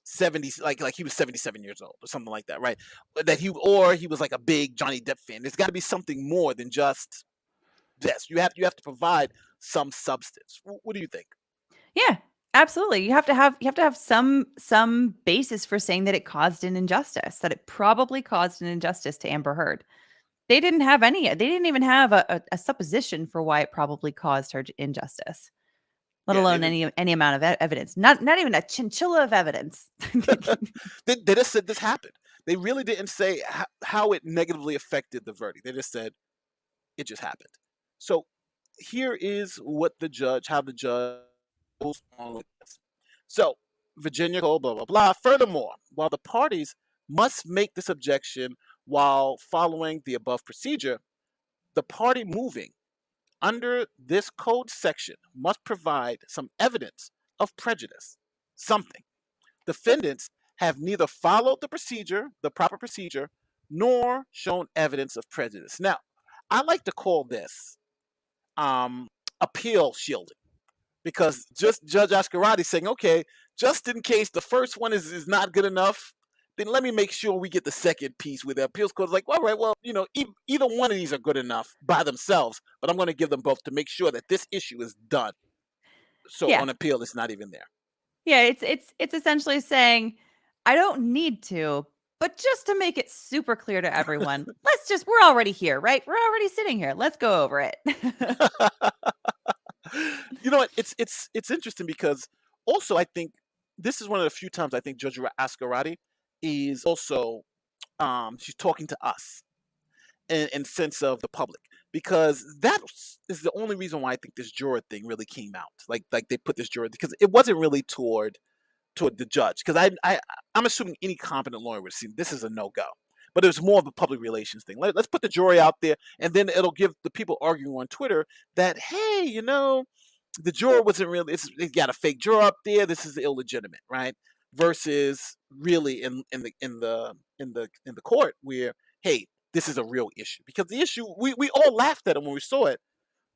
70, like he was 77 years old or something like that, right? That he was like a big Johnny Depp fan. There's got to be something more than just this. You have to provide some substance. What do you think? Yeah, absolutely. You have to have some basis for saying that it caused an injustice, that it probably caused an injustice to Amber Heard. They didn't have any. They didn't even have a supposition for why it probably caused her injustice, let Yeah, alone any amount of evidence. Not even a chinchilla of evidence. they just said this happened. They really didn't say how it negatively affected the verdict. They just said it just happened. So here is how the judge goes on with this. So Virginia Cole, blah blah blah. Furthermore, while the parties must make this objection while following the above procedure, the party moving under this code section must provide some evidence of prejudice. Something. Defendants have neither followed the proper procedure, nor shown evidence of prejudice. Now, I like to call this appeal shielding, because just Judge Ascarati saying, okay, just in case the first one is not good enough, then let me make sure we get the second piece with the appeals court. Like, all right, well, either one of these are good enough by themselves, but I'm going to give them both to make sure that this issue is done. So Yeah. on appeal, it's not even there. Yeah, it's essentially saying, I don't need to, but just to make it super clear to everyone, we're already here, right? We're already sitting here. Let's go over it. You know what? It's interesting because also I think this is one of the few times I think Judge Ascarati is also she's talking to us in sense of the public, because that is the only reason why I think this juror thing really came out. Like they put this juror, because it wasn't really toward the judge, because I'm assuming any competent lawyer would see this is a no go. But it was more of a public relations thing. Let's put the jury out there, and then it'll give the people arguing on Twitter that, hey, the juror wasn't really. They got a fake juror up there. This is illegitimate, right? Versus really in the court where, hey, this is a real issue, because the issue we all laughed at it when we saw it,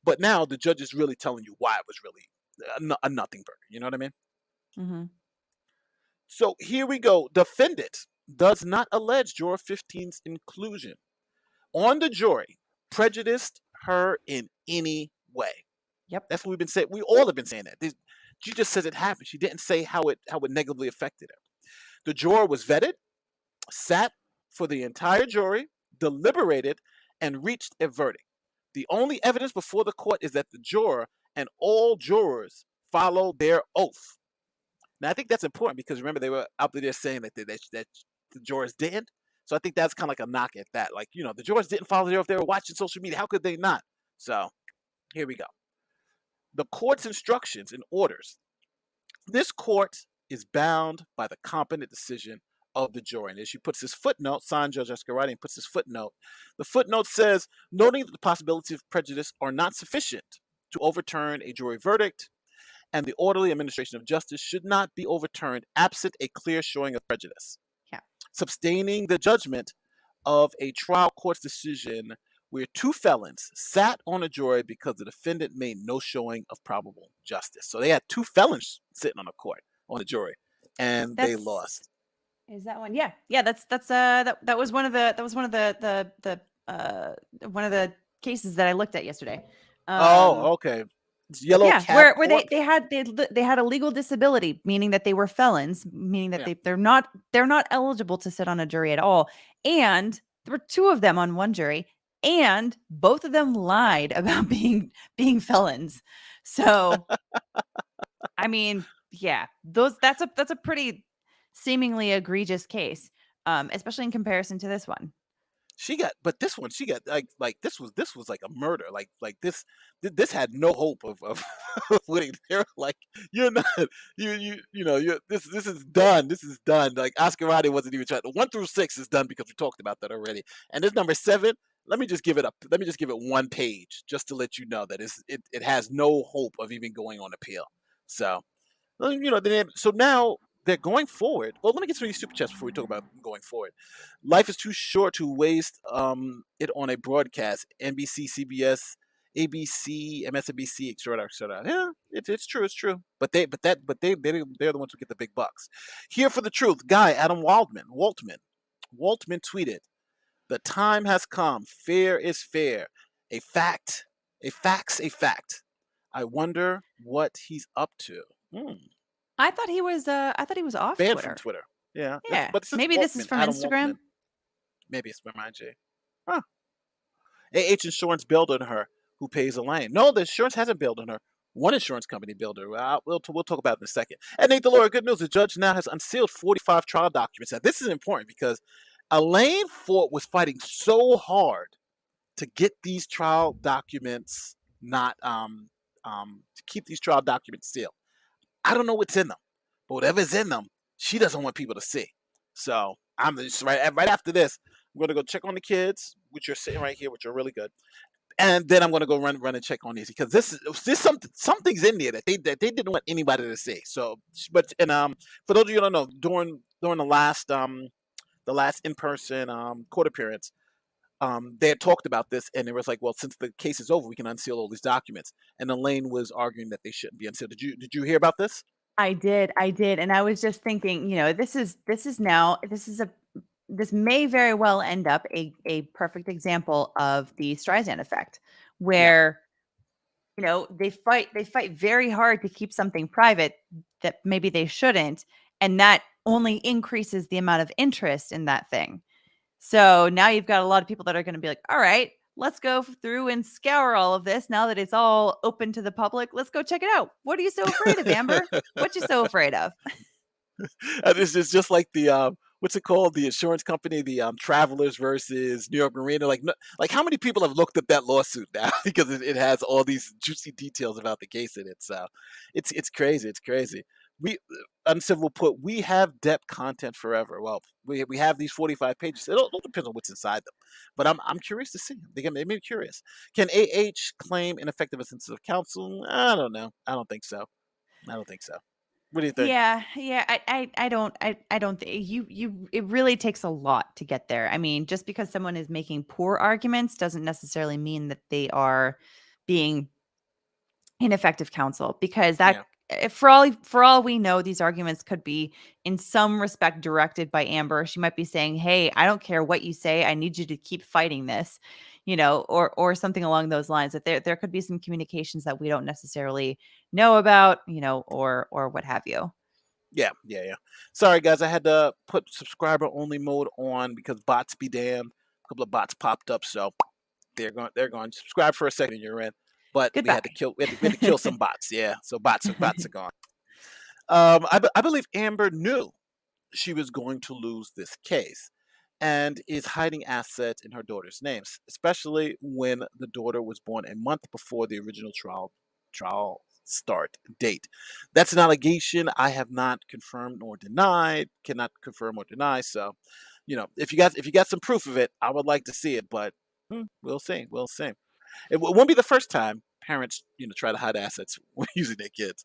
but now the judge is really telling you why it was really a nothing burger. You know what I mean? Mm-hmm. So here we go. Defendant does not allege juror 15's inclusion on the jury prejudiced her in any way. Yep. That's what we've been saying. We all have been saying that. She just says it happened. She didn't say how it negatively affected her. The juror was vetted, sat for the entire jury, deliberated, and reached a verdict. The only evidence before the court is that the juror and all jurors followed their oath. Now, I think that's important, because remember, they were out there saying that that the jurors didn't. So I think that's kind of like a knock at that. Like, the jurors didn't follow their oath. They were watching social media. How could they not? So here we go. The court's instructions and orders. This court is bound by the competent decision of the jury. And as she puts this footnote, signed Judge Escarati, and puts this footnote, the footnote says, noting that the possibilities of prejudice are not sufficient to overturn a jury verdict, and the orderly administration of justice should not be overturned absent a clear showing of prejudice. Yeah. Sustaining the judgment of a trial court's decision where two felons sat on a jury because the defendant made no showing of probable justice. So they had two felons sitting on a jury, and they lost. Is that one? Yeah. Yeah, that was one of the one of the cases that I looked at yesterday. Okay. It's yellow yeah, cap where court. they had a legal disability, meaning that they were felons, meaning that they're not eligible to sit on a jury at all. And there were two of them on one jury, and both of them lied about being felons. So, I mean, yeah, that's a pretty seemingly egregious case, especially in comparison to this one. But this one, she got like this was like a murder. Like this had no hope of winning. They're like, you're not, this is done. This is done. Like Oscarati wasn't even trying. 1 through 6 is done, because we talked about that already. And this number 7, let me just give it 1 page, just to let you know that it has no hope of even going on appeal. So, so now they're going forward. Well, let me get some of these super chats before we talk about going forward. Life is too short to waste it on a broadcast. NBC, CBS, ABC, MSNBC, et cetera, et cetera. Yeah, it's true, it's true. But they're the ones who get the big bucks. Here for the truth, guy Adam Waltman tweeted, "The time has come. Fair is fair. A fact, a fact's a fact. I wonder what he's up to." I thought he was off Banned Twitter. from Twitter. Yeah, Yeah. but this is Maybe this is Waltman, from Adam Instagram. Waltman. Maybe it's from IJ. Huh. AH Insurance bailed on her, who pays Elaine. No, the insurance hasn't bailed on her. One insurance company bailed her. We'll talk about it in a second. And Nate Delora, good news. The judge now has unsealed 45 trial documents. Now, this is important because Elaine was fighting so hard to get these trial documents to keep these trial documents sealed. I don't know what's in them, but whatever's in them, she doesn't want people to see. So I'm just right after this. I'm gonna go check on the kids, which are sitting right here, which are really good, and then I'm gonna go run and check on these because this something's in there that they didn't want anybody to see. So, but for those of you who don't know, during the last in person court appearance, they had talked about this, and it was like, well, since the case is over, we can unseal all these documents. And Elaine was arguing that they shouldn't be unsealed. Did you hear about this? I did, and I was just thinking, this may very well end up a perfect example of the Streisand effect, where they fight very hard to keep something private that maybe they shouldn't, and that only increases the amount of interest in that thing. So now you've got a lot of people that are going to be like, all right, let's go through and scour all of this now that it's all open to the public. Let's go check it out. What are you so afraid of, Amber? What you so afraid of? And this is just like the what's it called? The insurance company, the Travelers versus New York Marina. Like how many people have looked up that lawsuit now because it has all these juicy details about the case in it. So it's crazy. It's crazy. Uncivil put, we have depth content forever. Well, we have these 45 pages. It all depends on what's inside them. But I'm curious to see. They made me curious. Can AH claim ineffective assistance of counsel? I don't know. I don't think so. What do you think? Yeah. I don't think it really takes a lot to get there. I mean, just because someone is making poor arguments doesn't necessarily mean that they are being ineffective counsel, because that for all we know, these arguments could be in some respect directed by Amber. She might be saying, hey, I don't care what you say, I need you to keep fighting this, or something along those lines. That there could be some communications that we don't necessarily know about, or what have you. Yeah. Sorry guys, I had to put subscriber only mode on because bots be damned. A couple of bots popped up, so they're going. Subscribe for a second and you're in. But Goodbye. we had to kill some bots. Yeah, so bots are gone. I believe Amber knew she was going to lose this case and is hiding assets in her daughter's names, especially when the daughter was born a month before the original trial start date. That's an allegation I have not confirmed nor denied, cannot confirm or deny. So, if you got some proof of it, I would like to see it, but we'll see. It won't be the first time parents, try to hide assets when using their kids.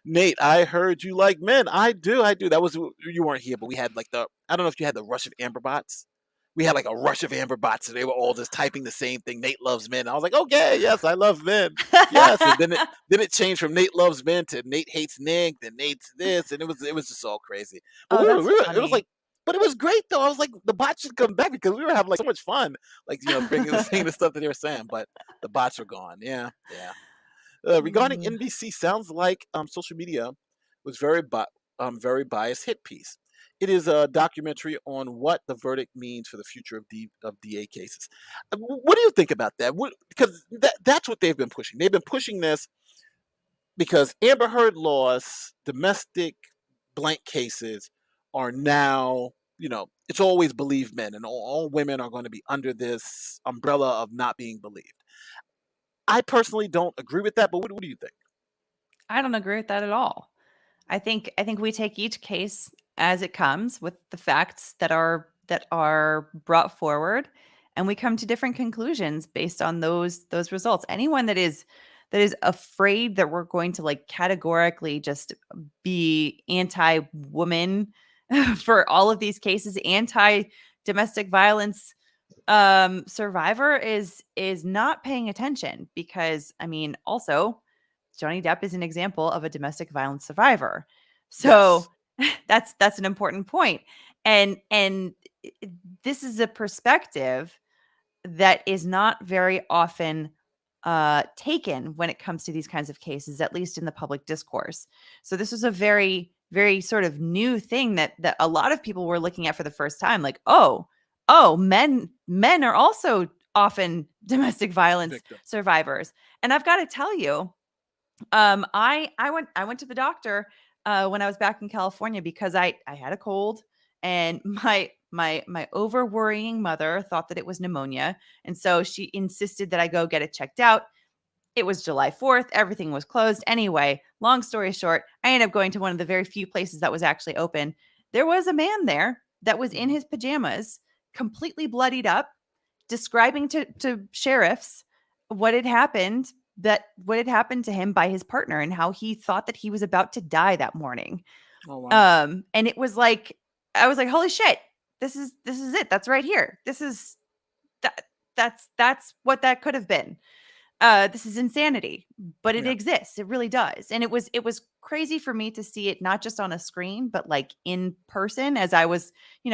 Nate, I heard you like men. I do. That was, you weren't here, but we had like I don't know if you had the rush of Amber bots. We had like a rush of Amber bots, and they were all just typing the same thing. Nate loves men. I was like, okay, yes, I love men. Yes, and then it changed from Nate loves men to Nate hates Nick, then Nate's this, and it was just all crazy. But that's it was like, but it was great though. I was like, the bots should come back because we were having like so much fun, like bringing saying the stuff that they were saying. But the bots are gone. Yeah. Regarding NBC, sounds like social media was very biased hit piece. It is a documentary on what the verdict means for the future of DA cases. What do you think about that? Because that's what they've been pushing. They've been pushing this because Amber Heard loss, domestic blank cases are now, it's always believe men, and all women are going to be under this umbrella of not being believed. I personally don't agree with that, but what do you think? I don't agree with that at all. I think we take each case as it comes with the facts that are brought forward, and we come to different conclusions based on those results. Anyone that is afraid that we're going to like categorically just be anti-woman for all of these cases, anti-domestic violence survivor is not paying attention because, I mean, also Johnny Depp is an example of a domestic violence survivor. So that's an important point. And this is a perspective that is not very often taken when it comes to these kinds of cases, at least in the public discourse. So this was a very, very sort of new thing that a lot of people were looking at for the first time. Like, oh, men are also often domestic violence Victim. survivors. And I've got to tell you, I went to the doctor when I was back in California because I had a cold, and my over worrying mother thought that it was pneumonia, and so she insisted that I go get it checked out. It was July 4th. Everything was closed. Anyway, long story short, I ended up going to one of the very few places that was actually open. There was a man there that was in his pajamas, completely bloodied up, describing to sheriffs what had happened to him by his partner and how he thought that he was about to die that morning. Oh, wow. And it was like, I was like, holy shit, this is it. That's right here. This is that's what that could have been. This is insanity, but it exists. It really does. And it was crazy for me to see it not just on a screen, but like in person, as I was,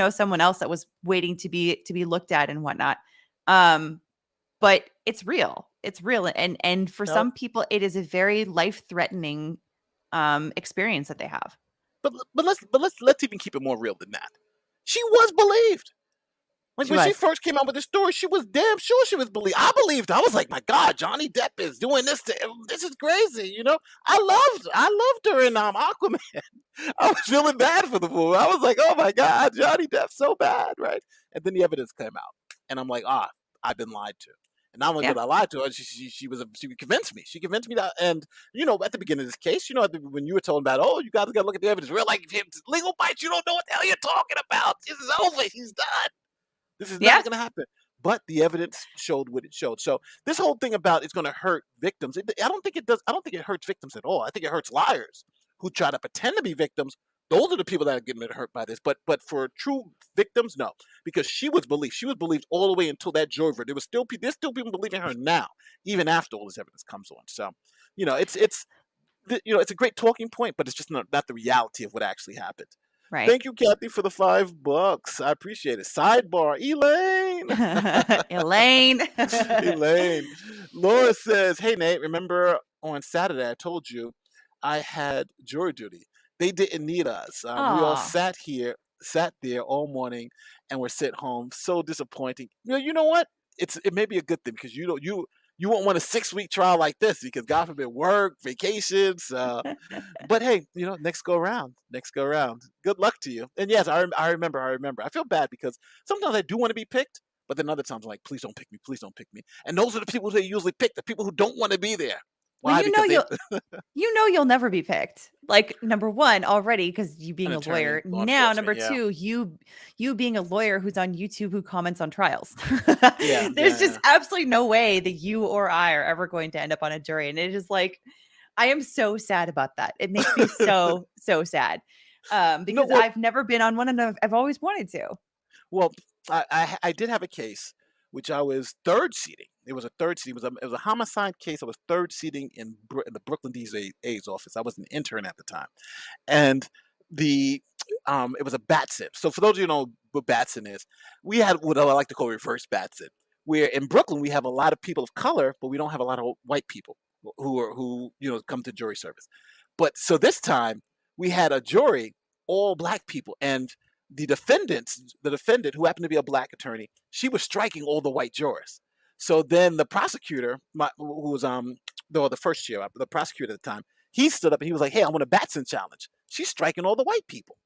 someone else that was waiting to be looked at and whatnot. But it's real. It's real. And for some people, it is a very life-threatening experience that they have. But let's even keep it more real than that. She was believed. Like when she first came out with the story, she was damn sure she was believed. I believed. I was like, my God, Johnny Depp is doing this to him. This is crazy, I loved her in Aquaman. I was feeling bad for the fool. I was like, oh my God, Johnny Depp's so bad, right? And then the evidence came out, and I'm like, I've been lied to. And not only did I lie to her, she convinced me. She convinced me that, and at the beginning of this case, when you were told about, oh, you guys got to look at the evidence. We're like, legal bites. You don't know what the hell you're talking about. This is over. He's done. This is not going to happen. But the evidence showed what it showed. So this whole thing about it's going to hurt victims, I don't think it does. I don't think it hurts victims at all. I think it hurts liars who try to pretend to be victims. Those are the people that are getting hurt by this. But for true victims, no, because she was believed. She was believed all the way until that jury verdict. There's still people believing her now, even after all this evidence comes on. So, it's a great talking point, but it's just not the reality of what actually happened. Right. Thank you, Kathy, for the $5. I appreciate it. Sidebar, Elaine. Elaine. Laura says, hey, Nate, remember on Saturday I told you I had jury duty. They didn't need us. We all sat there all morning and were sent home. So disappointing. You know what? It may be a good thing because you won't want a 6-week trial like this because God forbid work, vacations. But hey, next go around. Good luck to you. And yes, I remember. I feel bad because sometimes I do want to be picked, but then other times I'm like, please don't pick me. Please don't pick me. And those are the people they usually pick, the people who don't want to be there. Why? Well, you'll never be picked. Like, number one, already, because you being a lawyer. Now, number two, you being a lawyer who's on YouTube who comments on trials. There's just absolutely no way that you or I are ever going to end up on a jury. And it is like, I am so sad about that. It makes me so, so sad. Because I've never been on one and I've always wanted to. Well, I did have a case which I was third seating. It was a third seating. It was a homicide case. I was third seating in the Brooklyn DA's office. I was an intern at the time, and it was a Batson. So for those of you who know what Batson is, we had what I like to call reverse Batson, where in Brooklyn we have a lot of people of color, but we don't have a lot of white people who come to jury service. But so this time we had a jury, all black people, and the defendant, who happened to be a black attorney, she was striking all the white jurors. So then the prosecutor, who was the first year, the prosecutor at the time, he stood up and he was like, hey, I want a Batson challenge. She's striking all the white people.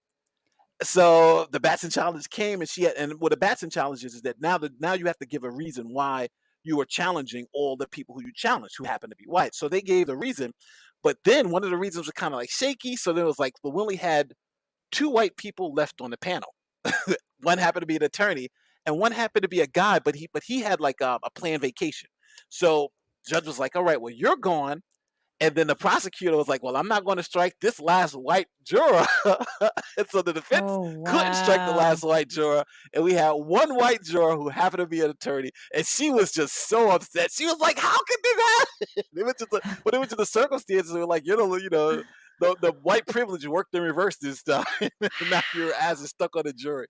So the Batson challenge came, and what a Batson challenge is that now you have to give a reason why you are challenging all the people who you challenged who happen to be white. So they gave the reason, but then one of the reasons was kind of like shaky. So then it was like, well, we only had 2 white people left on the panel. One happened to be an attorney, and one happened to be a guy, but he had like a planned vacation. So the judge was like, all right, well, you're gone, And then the prosecutor was like, well, I'm not going to strike this last white juror. And so the defense Oh, couldn't strike the wow. last white juror. And we had one white juror who happened to be an attorney. And she was just so upset. She was like, how could this happen? But it was just the circumstances. They were like, the white privilege worked in reverse this time. Now your ass is stuck on the jury.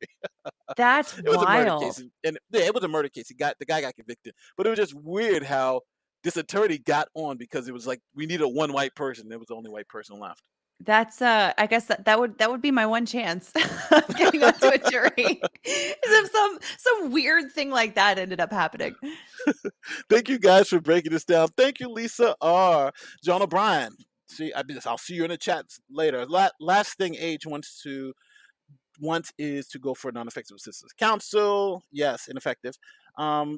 That's It was a murder wild. case. And yeah, it was a murder case. The guy got convicted. But it was just weird how this attorney got on because it was like we needed one white person. There was the only white person left. That's I guess that would be my one chance of getting onto a jury. Is if some weird thing like that ended up happening. Thank you guys for breaking this down. Thank you, Lisa R. John O'Brien. I'll see you in the chat later. Last thing Age wants is to go for non-effective assistance counsel. Yes, ineffective.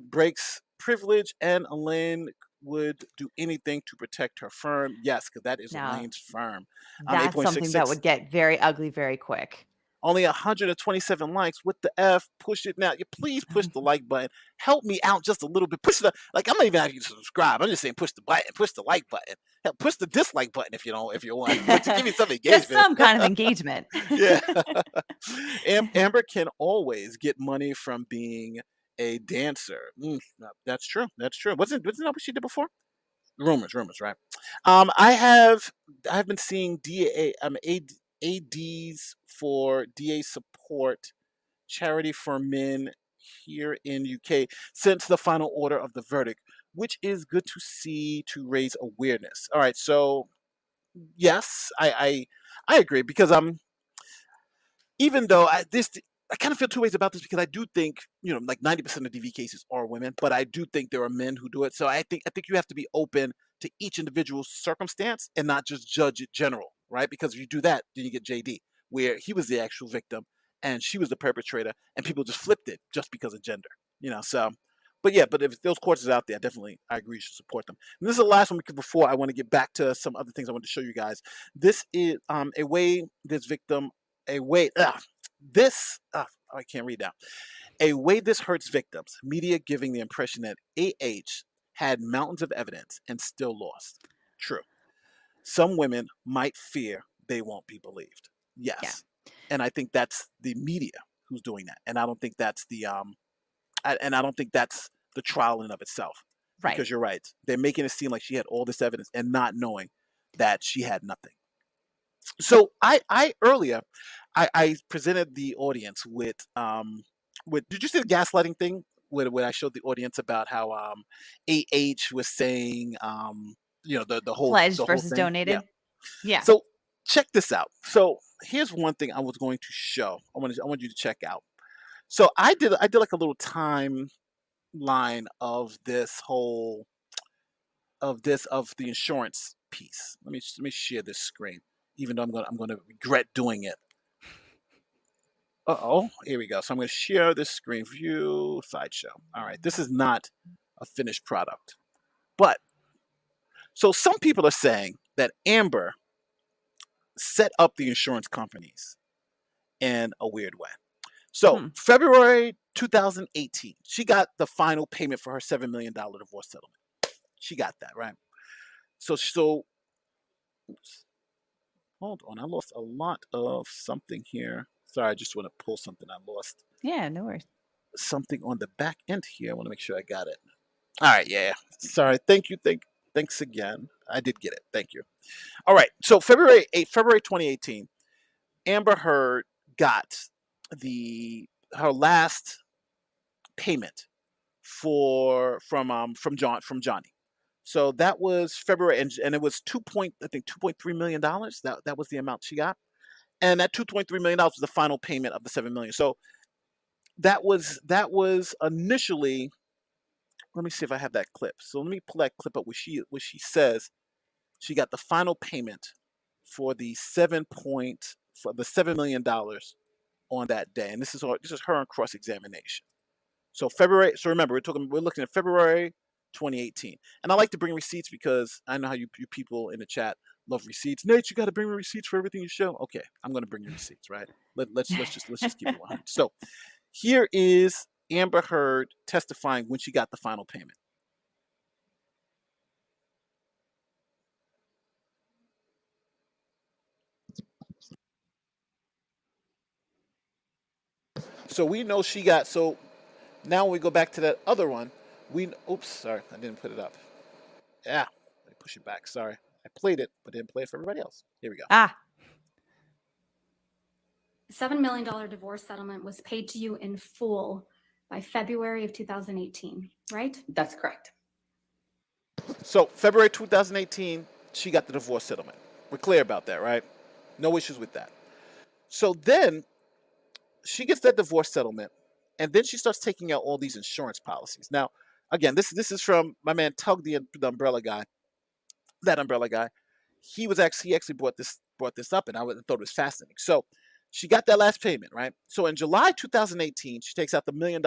Breaks privilege, and Elaine would do anything to protect her firm. Yes, because that is Now, Elaine's firm. that's something that 8.66. would get very ugly very quick. Only 127 likes. With the F, push it now. You please push the like button. Help me out just a little bit. Push the like. I'm not even asking you to subscribe. I'm just saying push the button. Push the like button. Hell, push the dislike button if you want. But to give me some engagement. Just some kind of engagement. Yeah. Amber can always get money from being a dancer. That's true. That's true. Wasn't that what she did before? Rumors, right? I've been seeing ADs for DA support charity for men here in UK since the final order of the verdict, which is good to see to raise awareness. All right, so yes, I agree because even though I kind of feel two ways about this because I do think like 90% of DV cases are women, but I do think there are men who do it. So I think you have to be open to each individual's circumstance and not just judge it general, right? Because if you do that, then you get JD, where he was the actual victim and she was the perpetrator, and people just flipped it just because of gender, So, but if those courses out there, I agree you should support them. And this is the last one because before I want to get back to some other things I want to show you guys. This is a way this victim. I can't read now. A way this hurts victims. Media giving the impression that AH had mountains of evidence and still lost. True. Some women might fear they won't be believed. Yes. Yeah. And I think that's the media who's doing that. And I don't think that's the trial in and of itself. Right. Because you're right. They're making it seem like she had all this evidence and not knowing that she had nothing. So I earlier presented the audience with did you see the gaslighting thing where I showed the audience about how AH was saying the whole pledged the whole versus thing? donated? Yeah. So check this out. So here's one thing I was going to show. I want you to check out. So I did like a little timeline of this whole of the insurance piece. Let me share this screen. Even though I'm gonna regret doing it. Here we go. So I'm gonna share this screen view slideshow. All right, this is not a finished product, but so some people are saying that Amber set up the insurance companies in a weird way. So February 2018, she got the final payment for her $7 million divorce settlement. She got that, right? So oops. Hold on, I lost a lot of something here. Sorry, I just want to pull something I lost. Yeah, no worries. Something on the back end here. I want to make sure I got it. All right, yeah. Sorry, thank you. Thanks again. I did get it. Thank you. All right, so February 2018, Amber Heard got her last payment from Johnny. So that was February, and it was $2.3 million. That was the amount she got, and that $2.3 million was the final payment of the $7 million. So that was initially. Let me see if I have that clip. So let me pull that clip up where she says she got the final payment for the $7 million on that day, and this is her on cross examination. So February. So remember, we're looking at February 2018, and I like to bring receipts because I know how you people in the chat love receipts. Nate, you got to bring me receipts for everything you show. Okay, I'm going to bring you receipts, right? Let's just keep it 100. So here is Amber Heard testifying when she got the final payment. So we know she got. So now when we go back to that other one, oops, sorry, I didn't put it up. Yeah, let me push it back. Sorry, I played it, but didn't play it for everybody else. Here we go. Ah, $7 million divorce settlement was paid to you in full by February of 2018, right? That's correct. So February 2018, she got the divorce settlement. We're clear about that, right? No issues with that. So then she gets that divorce settlement, and then she starts taking out all these insurance policies. Now, again, this is from my man Tug, the umbrella guy. That umbrella guy. He actually brought this up, and I thought it was fascinating. So she got that last payment, right? So in July 2018, she takes out the $1 million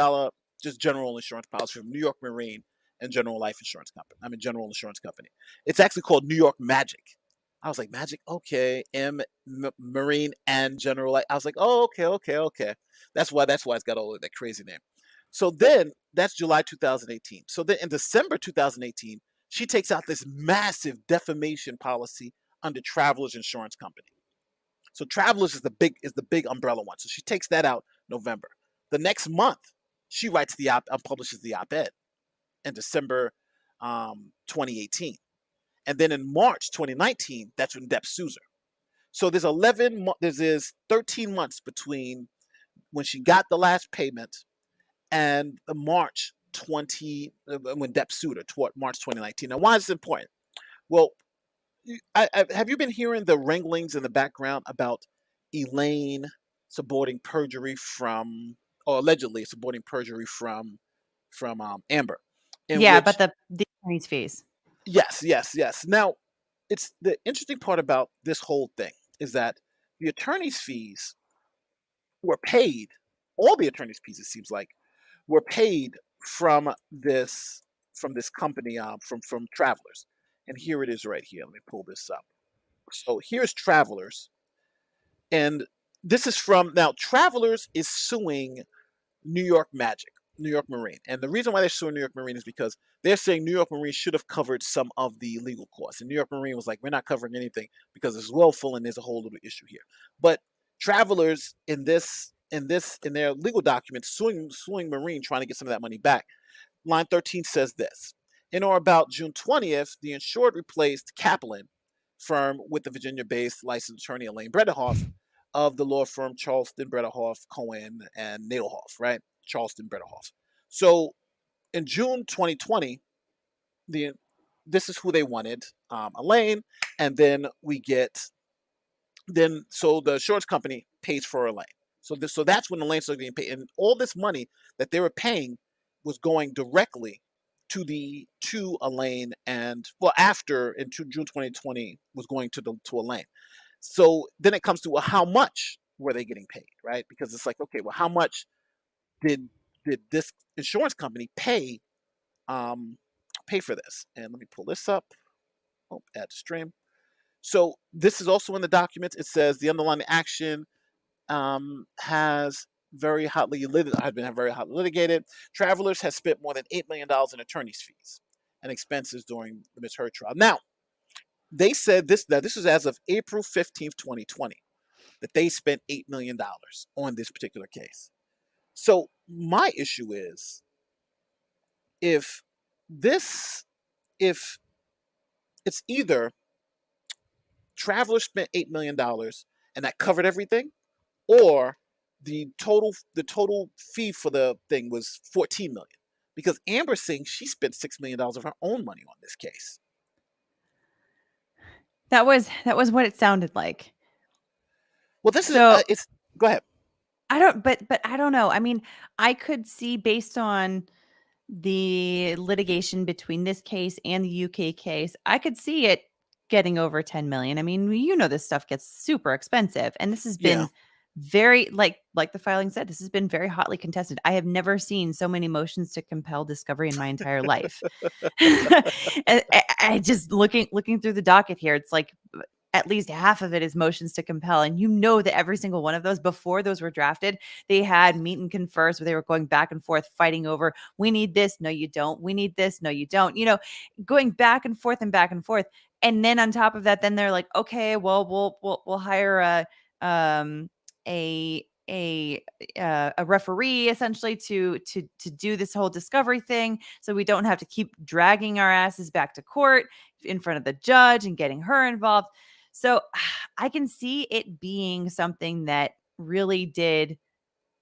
just general insurance policy from New York Marine and General Life Insurance Company. General Insurance Company. It's actually called New York Magic. I was like, Magic, okay, Marine and General Life. I was like, oh, okay. That's why it's got all of that crazy name. So then that's July 2018. So then in December 2018, she takes out this massive defamation policy under Travelers Insurance Company. So Travelers is the big umbrella one. So she takes that out November. The next month, she writes publishes the op-ed in December 2018. And then in March 2019, that's when Depp sues her. So there's 13 months between when she got the last payment and the March 20 when Depp sued her toward March 2019. Now, why is this important? Well, have you been hearing the wranglings in the background about Elaine supporting perjury or allegedly supporting perjury from Amber? yeah, but the attorney's fees. Yes. Now, it's the interesting part about this whole thing is that the attorney's fees were paid. All the attorney's fees, it seems like, were paid from this company, from Travelers. And here it is right here. Let me pull this up. So here's Travelers, and this is now Travelers is suing New York Magic, New York Marine. And the reason why they're suing New York Marine is because they're saying New York Marine should have covered some of the legal costs. And New York Marine was like, we're not covering anything because it's willful and there's a whole little issue here. But Travelers in their legal documents suing Marine, trying to get some of that money back. Line 13 says this. In or about June 20th, the insured replaced Kaplan firm with the Virginia-based licensed attorney Elaine Bredehoff of the law firm Charleston, Bredehoff, Cohen, and Nadelhoff, right? Charleston, Bredehoff. So in June 2020, this is who they wanted, Elaine, and then so the insurance company pays for Elaine. So that's when Elaine started getting paid, and all this money that they were paying was going directly to Elaine, and after in June 2020 was going to Elaine. So then it comes to, well, how much were they getting paid, right? Because it's like, okay, well, how much did this insurance company pay for this? And let me pull this up. Oh, add stream. So this is also in the documents. It says the underlying action has been very hotly litigated. Travelers has spent more than $8 million in attorney's fees and expenses during the Ms. Heard trial. Now, they said that this was as of April 15th, 2020, that they spent $8 million on this particular case. So my issue is, if it's either Travelers spent $8 million and that covered everything, or the total fee for the thing was $14 million, because Amber's saying she spent $6 million of her own money on this case. That was what it sounded like. Well, this So, is it's. Go ahead. but I don't know. I mean, I could see, based on the litigation between this case and the UK case, I could see it getting over 10 million. I mean, this stuff gets super expensive, and this has been very, like the filing said, this has been very hotly contested. I have never seen so many motions to compel discovery in my entire life. I just looking through the docket here, it's like at least half of it is motions to compel. And that every single one of those, before those were drafted, they had meet and confers where they were going back and forth, fighting over, we need this, no, you don't. We need this, no, you don't. Going back and forth and back and forth. And then on top of that, then they're like, okay, well, we'll hire a a referee essentially to do this whole discovery thing, so we don't have to keep dragging our asses back to court in front of the judge and getting her involved. So I can see it being something that really did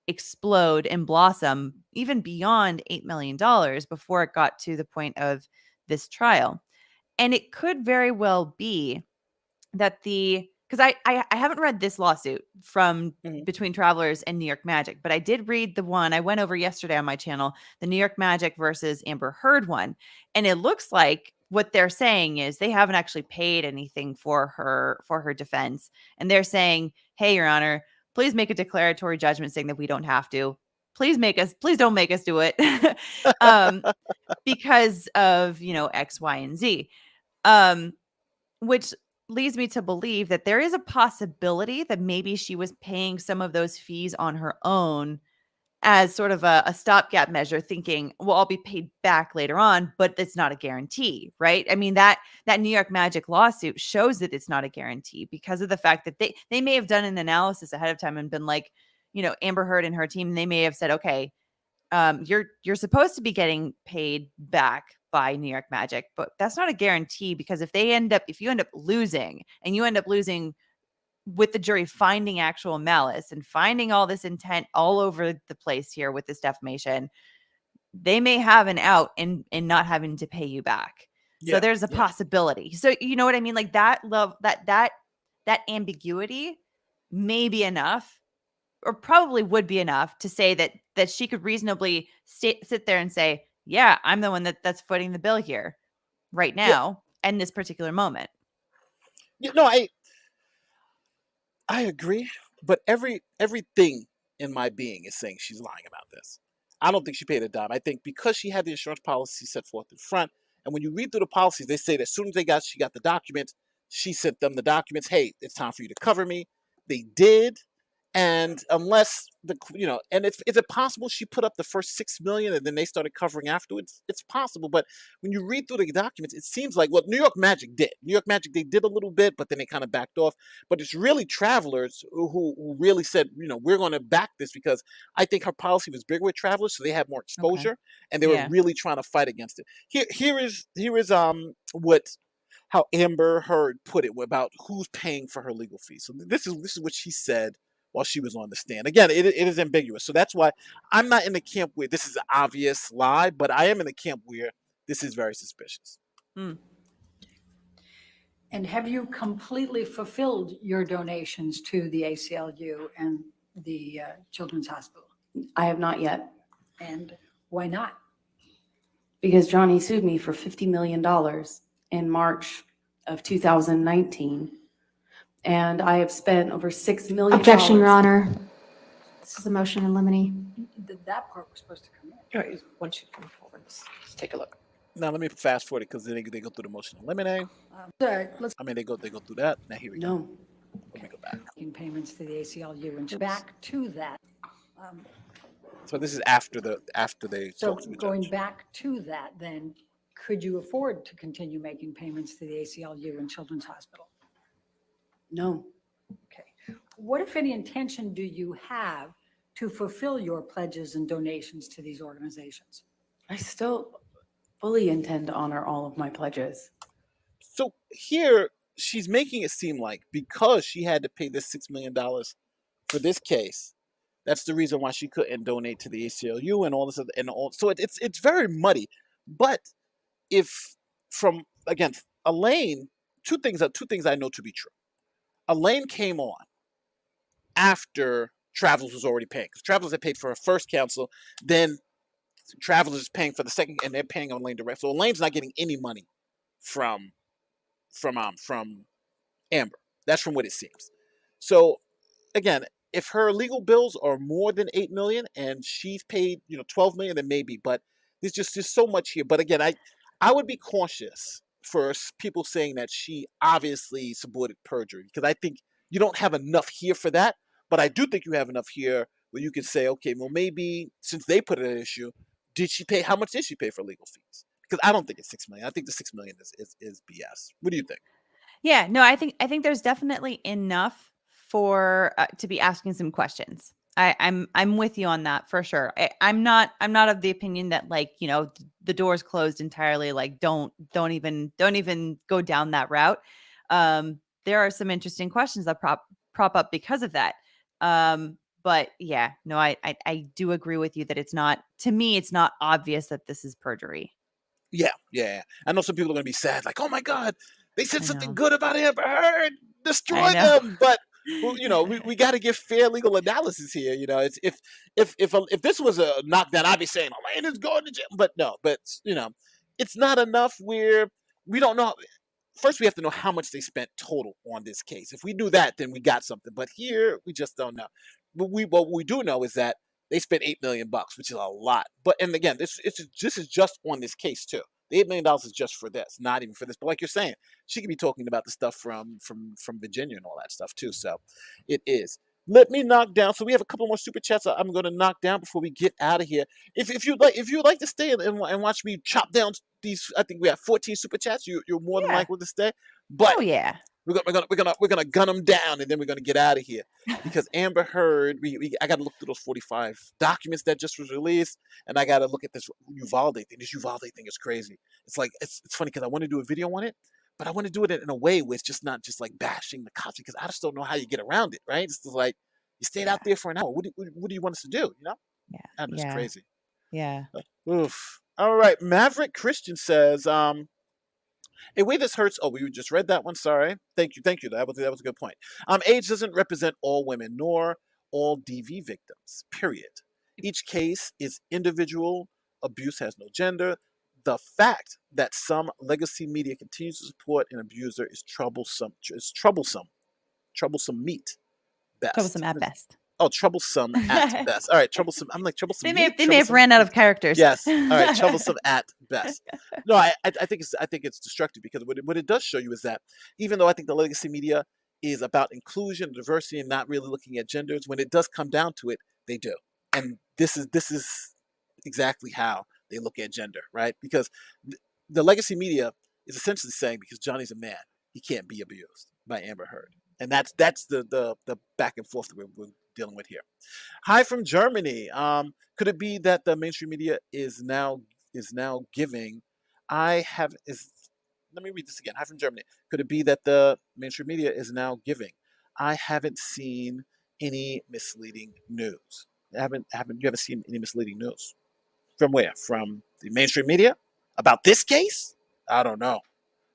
explode and blossom even beyond $8 million before it got to the point of this trial. And it could very well be that because I haven't read this lawsuit from between Travelers and New York Magic, but I did read the one I went over yesterday on my channel, the New York Magic versus Amber Heard one. And it looks like what they're saying is they haven't actually paid anything for her defense. And they're saying, hey, Your Honor, please make a declaratory judgment saying that we don't have to. Please don't make us do it. Because of, X, Y, and Z. Which leads me to believe that there is a possibility that maybe she was paying some of those fees on her own as sort of a stopgap measure, thinking, well, I'll be paid back later on, but it's not a guarantee, right? I mean, that New York Magic lawsuit shows that it's not a guarantee because of the fact that they may have done an analysis ahead of time and been like, Amber Heard and her team, they may have said, okay, you're supposed to be getting paid back by New York Magic, but that's not a guarantee because if you end up losing and you end up losing with the jury finding actual malice and finding all this intent all over the place here with this defamation, they may have an out in not having to pay you back. So there's a possibility. So you know what I mean? Like that ambiguity may be enough, or probably would be enough to say that she could reasonably sit there and say, yeah, I'm the one that's footing the bill here right now and this particular moment. I agree, but everything in my being is saying she's lying about this. I don't think she paid a dime. I think because she had the insurance policy set forth in front, and when you read through the policies, they say that as soon as she got the documents, she sent them the documents. Hey, it's time for you to cover me. They did. And unless and is it possible she put up the first $6 million and then they started covering afterwards? It's possible, but when you read through the documents, it seems like New York Magic did. New York Magic, they did a little bit, but then they kind of backed off. But it's really Travelers who really said, we're going to back this because I think her policy was bigger with Travelers, so they had more exposure, and they were really trying to fight against it. Here is how Amber Heard put it about who's paying for her legal fees. So this is what she said while she was on the stand. Again, it is ambiguous. So that's why I'm not in the camp where this is an obvious lie, but I am in the camp where this is very suspicious. And have you completely fulfilled your donations to the ACLU and the Children's Hospital? I have not yet. And why not? Because Johnny sued me for $50 million in March of 2019. And I have spent over $6 million. Objection, Your Honor. This is a motion in limine. That part was supposed to come in. All right, once you come forward, let's take a look. Now let me fast forward it because they go through the motion to eliminate. They go through that. Now here we go. No. Let me go back. In payments to the ACLU and back to that. So this is after they So talk to the going judge. back to that, then could you afford to continue making payments to the ACLU and Children's Hospital? No. Okay. What, if any, intention do you have to fulfill your pledges and donations to these organizations? I still fully intend to honor all of my pledges. So here she's making it seem like because she had to pay this $6 million for this case, that's the reason why she couldn't donate to the ACLU and all this other, and all. So it's very muddy. But if from again Elaine, two things I know to be true. Elaine came on after Travelers was already paying, because Travelers had paid for her first counsel, then Travelers is paying for the second, and they're paying Elaine direct. So Elaine's not getting any money from Amber. That's from what it seems. So again, if her legal bills are more than $8 million and she's paid, $12 million, then maybe. But there's so much here. But again, I would be cautious for people saying that she obviously supported perjury, because I think you don't have enough here for that. But I do think you have enough here where you can say, okay, well, maybe since they put it at issue, how much did she pay for legal fees? Because I don't think it's $6 million. I think the $6 million is BS. What do you think? Yeah, no, I think there's definitely enough for to be asking some questions. I'm with you on that for sure. I'm not of the opinion that, like, you know, the door's closed entirely. Like, don't even go down that route. There are some interesting questions that prop up because of that. But yeah, no, I do agree with you that it's not, to me, it's not obvious that this is perjury. Yeah. I know some people are going to be sad, like, oh my God, they said I something know. good about Amber Heard, I destroy know. them. But well, you know, we got to give fair legal analysis here. You know, it's if this was a knockdown, I'd be saying Elaine is going to jail. But no, but you know, it's not enough where we don't know. First, we have to know how much they spent total on this case. If we do that, then we got something. But here, we just don't know. But what we do know is that they spent $8 million, which is a lot. But and again, this is just on this case too. The $8 million is just for this, not even for this. But like you're saying, she could be talking about the stuff from Virginia and all that stuff too. So it is. Let me knock down. So we have a couple more super chats I'm going to knock down before we get out of here. If you'd like to stay and watch me chop down these, I think we have 14 super chats. You're more than Yeah. likely to stay. But Oh yeah. we're gonna gun them down, and then we're gonna get out of here because Amber Heard. I got to look through those 45 documents that just was released, and I got to look at this Uvalde thing. This Uvalde thing is crazy. It's like it's funny because I want to do a video on it, but I want to do it in a way where it's just not just like bashing the cops, because I just don't know how you get around it. Right? It's just like you stayed out there for an hour. What do you want us to do? You know? Yeah. I know, it's crazy. Yeah. Oof. All right. Maverick Christian says, a way this hurts. Oh, we just read that one. Sorry. Thank you. That was a good point. Age doesn't represent all women nor all DV victims. Period. Each case is individual. Abuse has no gender. The fact that some legacy media continues to support an abuser is troublesome. Troublesome meat. Best. Troublesome at best. Oh, troublesome at best. All right, troublesome. I'm like troublesome. They may have ran out of characters. Yes. All right, troublesome at best. No, I think it's destructive because what it does show you is that even though I think the legacy media is about inclusion, diversity, and not really looking at genders, when it does come down to it, they do. And this is exactly how they look at gender, right? Because the legacy media is essentially saying because Johnny's a man, he can't be abused by Amber Heard. And that's the back and forth that we're dealing with here. Hi from Germany. Could it be that the mainstream media is now giving? Let me read this again. Hi from Germany. Could it be that the mainstream media is now giving? I haven't seen any misleading news. You haven't seen any misleading news? From where? From the mainstream media about this case? I don't know.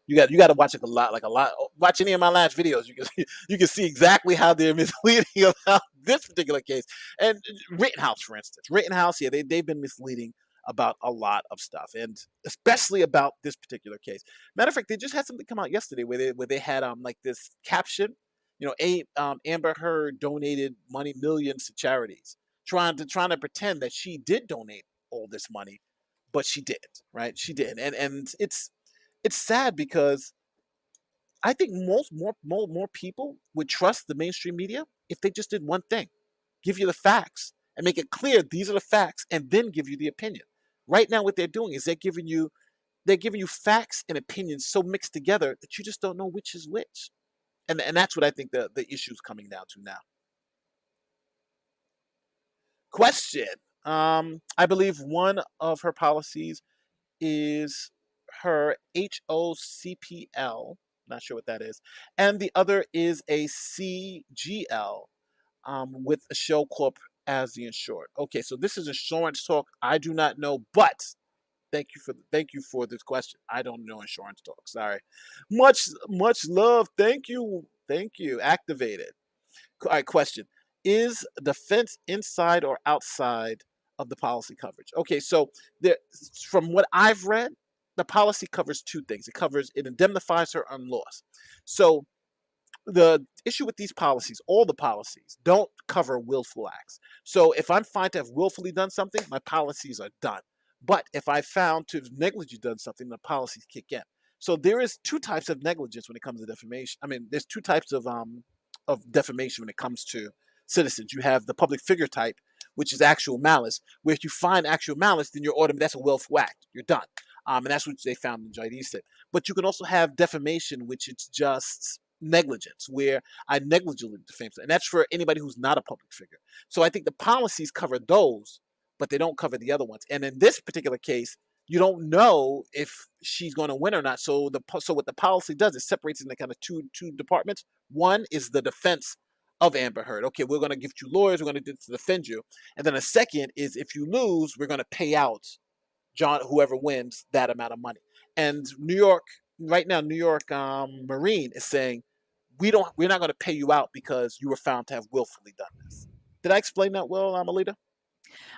You got to watch it a lot. Watch any of my last videos. You can see exactly how they're misleading about this particular case. And Rittenhouse, for instance, yeah, they've been misleading about a lot of stuff, and especially about this particular case. Matter of fact, they just had something come out yesterday where they had like this caption, Amber Heard donated millions to charities, trying to pretend that she did donate all this money, but she didn't. Right? She didn't, and it's sad because I think more people would trust the mainstream media if they just did one thing: give you the facts and make it clear these are the facts, and then give you the opinion. Right now, what they're doing is they're giving you facts and opinions so mixed together that you just don't know which is which, and that's what I think the issue is coming down to now. Question: I believe one of her policies is her HOCPL, not sure what that is, and the other is a CGL, with a shell corp as the insured. Okay, so this is insurance talk. I do not know, but thank you for this question. I don't know insurance talk. Sorry. Much love. Thank you. Activated. All right, question. Is defense inside or outside of the policy coverage? Okay, so from what I've read, the policy covers two things. It indemnifies her on loss. So the issue with these policies, all the policies, don't cover willful acts. So if I'm found to have willfully done something, my policies are done. But if I found to have negligently done something, the policies kick in. So there is two types of negligence when it comes to defamation. I mean, there's two types of defamation when it comes to citizens. You have the public figure type, which is actual malice, where if you find actual malice, then that's a willful act. You're done. And that's what they found in Jaide's said. But you can also have defamation, which it's just negligence, where I negligently defame, and that's for anybody who's not a public figure. So I think the policies cover those, but they don't cover the other ones. And in this particular case, you don't know if she's going to win or not. So what the policy does is separates into kind of two departments. One is the defense of Amber Heard. Okay, we're going to give you lawyers. We're going to defend you. And then a second is if you lose, we're going to pay out whoever wins that amount of money. And New York right now, New York Marine is saying we're not going to pay you out because you were found to have willfully done this. Did I explain that well, Alita?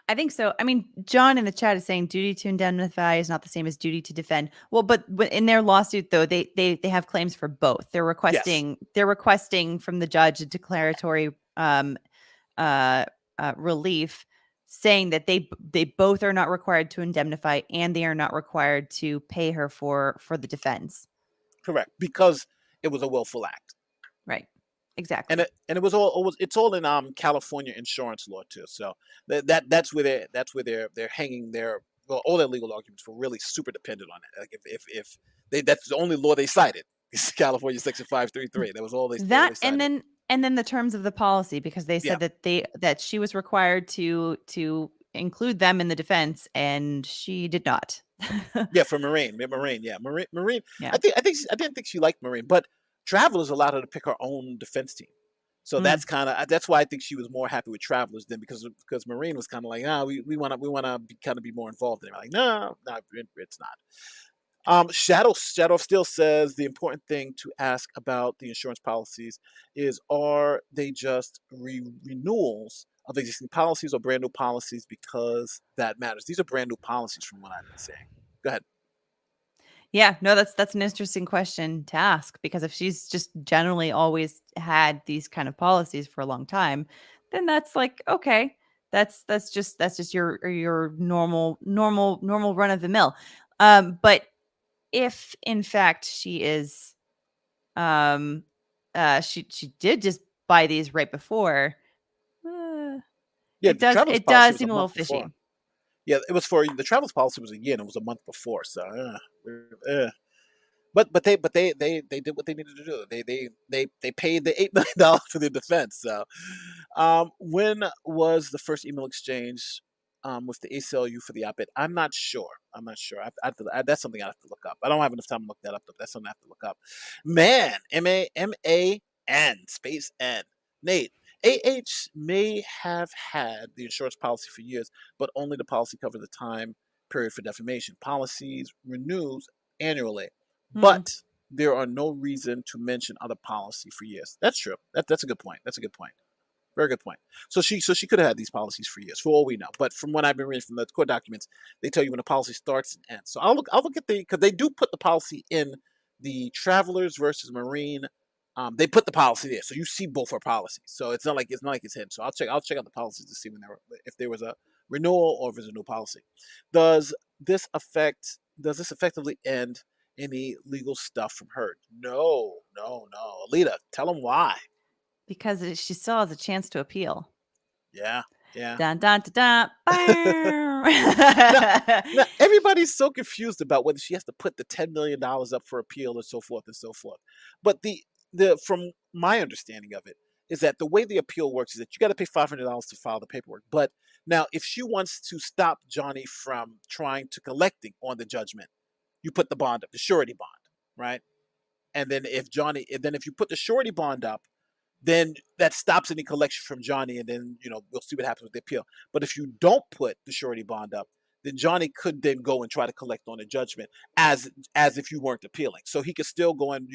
I think so. I mean, John in the chat is saying duty to indemnify is not the same as duty to defend. Well, but in their lawsuit, though, they have claims for both. They're requesting from the judge a declaratory relief, saying that they both are not required to indemnify and they are not required to pay her for the defense. Correct, because it was a willful act. Right. Exactly. And it's all in California insurance law too. So that's where they're hanging all their legal arguments were really super dependent on it. Like if that's the only law they cited. It's California Section 533. That was all they that cited. and then the terms of the policy, because they said that she was required to include them in the defense, and she did not. Yeah, for Marine. Yeah, Marine. Yeah. I didn't think she liked Marine, but Travelers allowed her to pick her own defense team. So that's why I think she was more happy with Travelers than because Marine was kind of like, we want to kind of be more involved in it. Like, no, it's not. Shadow of Steel says the important thing to ask about the insurance policies is, are they just renewals of existing policies or brand new policies, because that matters. These are brand new policies from what I've been saying. Go ahead. Yeah, no, that's an interesting question to ask, because if she's just generally always had these kind of policies for a long time, then that's like, okay, that's just your normal run of the mill. But if in fact she is, she did just buy these right before, it does seem a little fishy. Before. Yeah, it was for the Travelers policy was a year, and it was a month before. So, but they did what they needed to do. They paid the $8 million for their defense. So, when was the first email exchange with the ACLU for the op-ed? I'm not sure. That's something I have to look up. I don't have enough time to look that up. That's something I have to look up. Man, MAN space N. Nate. AH may have had the insurance policy for years, but only the policy covers the time period for defamation. Policies renews annually, but there are no reason to mention other policy for years. That's true. That's a good point. Very good point. So she could have had these policies for years, for all we know. But from what I've been reading from the court documents, they tell you when a policy starts and ends. So I'll look at because they do put the policy in the Travelers versus Marine. They put the policy there, so you see both our policies. So it's not like it's hidden. So I'll check out the policies to see if there was a renewal or if there's a new policy. Does this effectively end any legal stuff from Heard? No. Alita, tell them why. Because she still has a chance to appeal. Yeah. Dun, dun, dun, dun. Now, everybody's so confused about whether she has to put the $10 million up for appeal and so forth and so forth. But from my understanding of it is that the way the appeal works is that you got to pay $500 to file the paperwork. But now, if she wants to stop Johnny from trying to collecting on the judgment, you put the bond up, the surety bond, right? And then if you put the surety bond up, then that stops any collection from Johnny, and then we'll see what happens with the appeal. But if you don't put the surety bond up, then Johnny could then go and try to collect on the judgment as if you weren't appealing. So he could still go and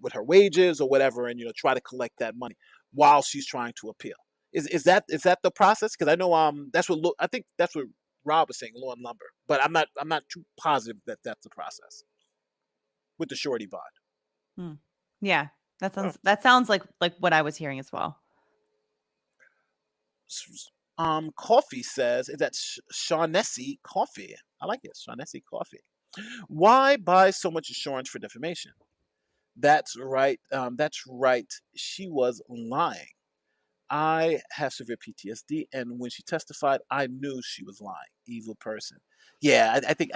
with her wages or whatever, and try to collect that money while she's trying to appeal. Is that the process? Because I know I think that's what Rob was saying, Law and Lumber, but I'm not too positive that that's the process with the surety bond. Yeah. That sounds like what I was hearing as well. Coffee says, is that Shaughnessy Coffee? I like it, Shaughnessy Coffee. Why buy so much insurance for defamation? That's right. She was lying. I have severe PTSD, and when she testified, I knew she was lying. Evil person. Yeah, I think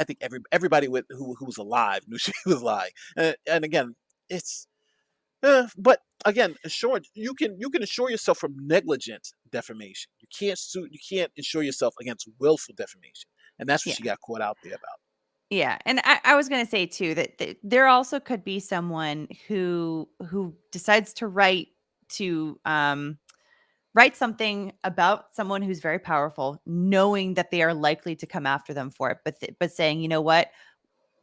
everybody who was alive knew she was lying. And again, it's but again, assurance, you can assure yourself from negligent defamation. You can't insure yourself against willful defamation, and that's what Yeah. she got caught out there about. Yeah, and I was gonna say too that there also could be someone who decides to write something about someone who's very powerful, knowing that they are likely to come after them for it, but saying, you know what,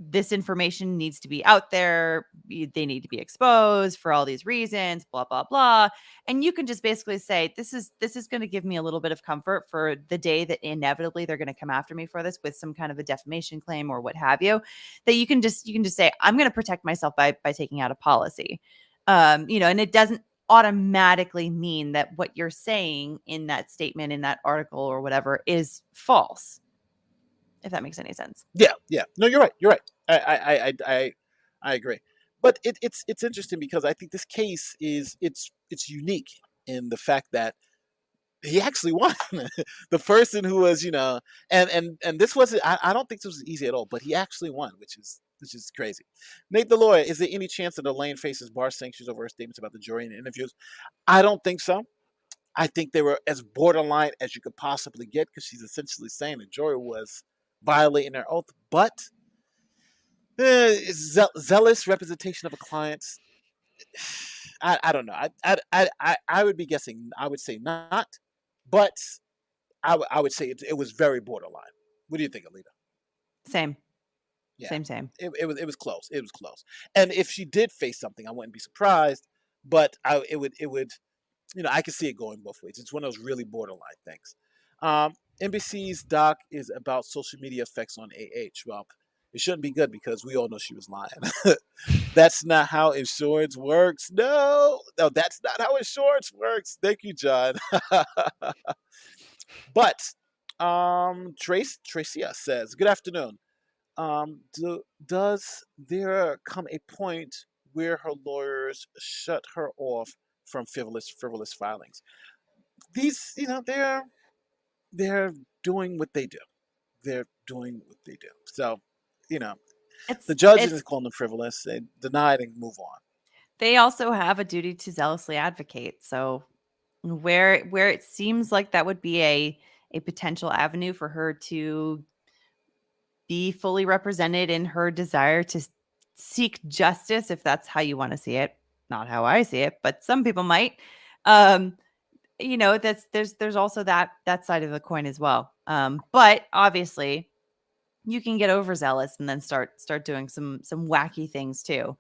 this information needs to be out there. They need to be exposed for all these reasons, blah, blah, blah. And you can just basically say, this is going to give me a little bit of comfort for the day that inevitably they're going to come after me for this with some kind of a defamation claim or what have you, that you can just say, I'm going to protect myself by taking out a policy. And it doesn't automatically mean that what you're saying in that statement, in that article or whatever is false, if that makes any sense. Yeah. No, you're right. You're right. I agree. But it's interesting because I think this case it's unique in the fact that he actually won. The person who was, and this wasn't. I don't think this was easy at all. But he actually won, which is crazy. Nate the lawyer, is there any chance that Elaine faces bar sanctions over her statements about the jury and interviews? I don't think so. I think they were as borderline as you could possibly get because she's essentially saying the jury was violating their oath, but zealous representation of a client. I don't know. I would be guessing. I would say not, but I would say it was very borderline. What do you think, Alita? Same. Yeah, Same. it was close. It was close. And if she did face something, I wouldn't be surprised. But it would. I could see it going both ways. It's one of those really borderline things. NBC's doc is about social media effects on AH. Well, it shouldn't be good because we all know she was lying. That's not how insurance works. No, that's not how insurance works. Thank you, John. But Tracia says, "Good afternoon. Does there come a point where her lawyers shut her off from frivolous filings? These, they're doing what they do. They're doing what they do. So, you know, the judge It's didn't call them frivolous. They denied and move on. They also have a duty to zealously advocate. So where it seems like that would be a potential avenue for her to be fully represented in her desire to seek justice, if that's how you want to see it. Not how I see it, but some people might. Um, that's there's also that side of the coin as well. But obviously you can get overzealous and then start doing some wacky things too.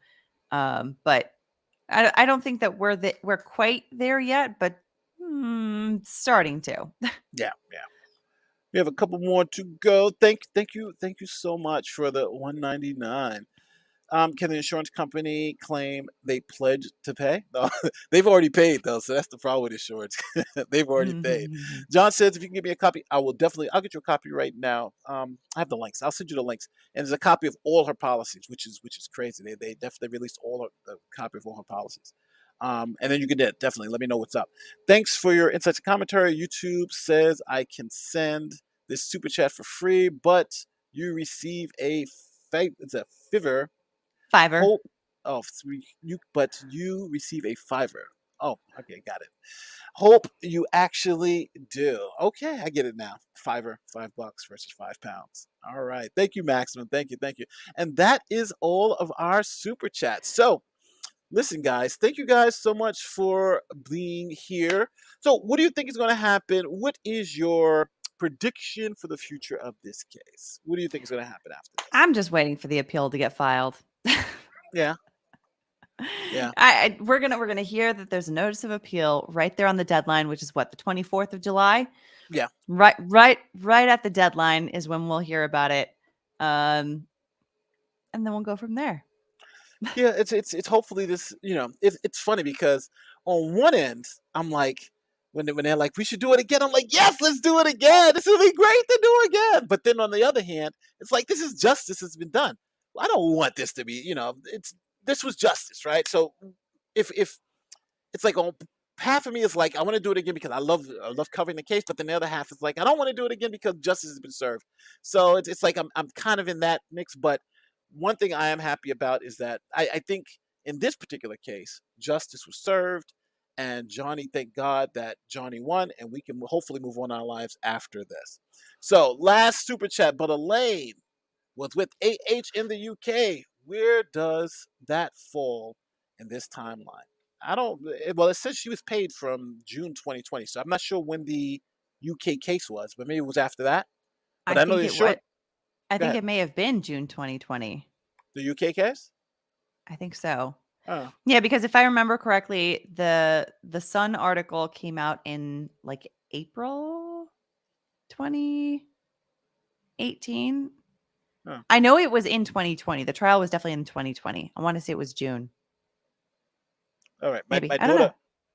But I don't think that we're quite there yet, but starting to. Yeah. We have a couple more to go. Thank you so much for the 199. Can the insurance company claim they pledged to pay? No, they've already paid though, so that's the problem with insurance. They've already paid. John says, if you can give me a copy, I'll get you a copy right now. I have the links. I'll send you the links. And there's a copy of all her policies, which is crazy. They definitely released the copy of all her policies. And then you can definitely let me know what's up. Thanks for your insights and commentary. YouTube says I can send this super chat for free, but you receive it's a favor. Fiverr. Hope. Oh, but you receive a Fiverr. Oh, okay, got it. Hope you actually do. Okay, I get it now. Fiverr, $5 versus £5. All right. Thank you, Maximum. Thank you. And that is all of our super chats. So, listen, guys, thank you guys so much for being here. So, what do you think is going to happen? What is your prediction for the future of this case? What do you think is going to happen after this? I'm just waiting for the appeal to get filed. Yeah. We're gonna hear that there's a notice of appeal right there on the deadline, which is what, the 24th of July. Yeah. Right at the deadline is when we'll hear about it, and then we'll go from there. Yeah, it's hopefully this. It's funny because on one end I'm like, when they're like, we should do it again, I'm like, yes, let's do it again. This will be great to do again. But then on the other hand, it's like, this is justice has been done. I don't want this to be, this was justice, right? So if it's like, half of me is like, I want to do it again because I love covering the case, but then the other half is like, I don't want to do it again because justice has been served. So it's like I'm kind of in that mix. But one thing I am happy about is that I think in this particular case, justice was served, and Johnny, thank God that Johnny won, and we can hopefully move on our lives after this. So, last super chat, but Elaine was with AH in the UK. Where does that fall in this timeline? I don't, well, it says she was paid from June 2020, so I'm not sure when the UK case was, but maybe it was after that. But I know they short. I Go think ahead. it may have been June 2020. The UK case? I think so. Oh, Yeah, because if I remember correctly, the Sun article came out in like April 2018. oh. I know it was in 2020. The trial was definitely in 2020. I want to say it was June. All right. Maybe. I don't know.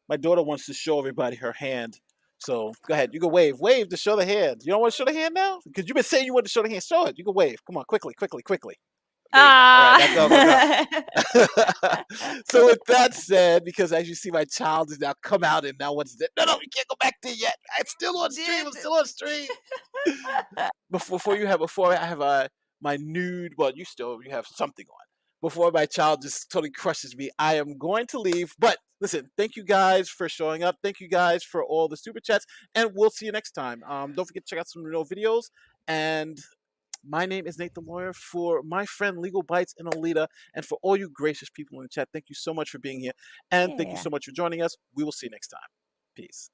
My daughter wants to show everybody her hand. So go ahead. You can wave. Wave to show the hand. You don't want to show the hand now? Because you've been saying you want to show the hand. Show it. You can wave. Come on, quickly. There you go. All right, now go. So with that said, because as you see, my child is now come out and now what's that? No, you can't go back there yet. I'm still on stream. I'm still on stream. Before I have my nude. Well, you have something on. Before my child just totally crushes me, I am going to leave. But listen, thank you guys for showing up. Thank you guys for all the super chats, and we'll see you next time. Don't forget to check out some real videos. And my name is Nate the Lawyer. For my friend Legal Bites and Alita, and for all you gracious people in the chat, thank you so much for being here, and thank you so much for joining us. We will see you next time. Peace.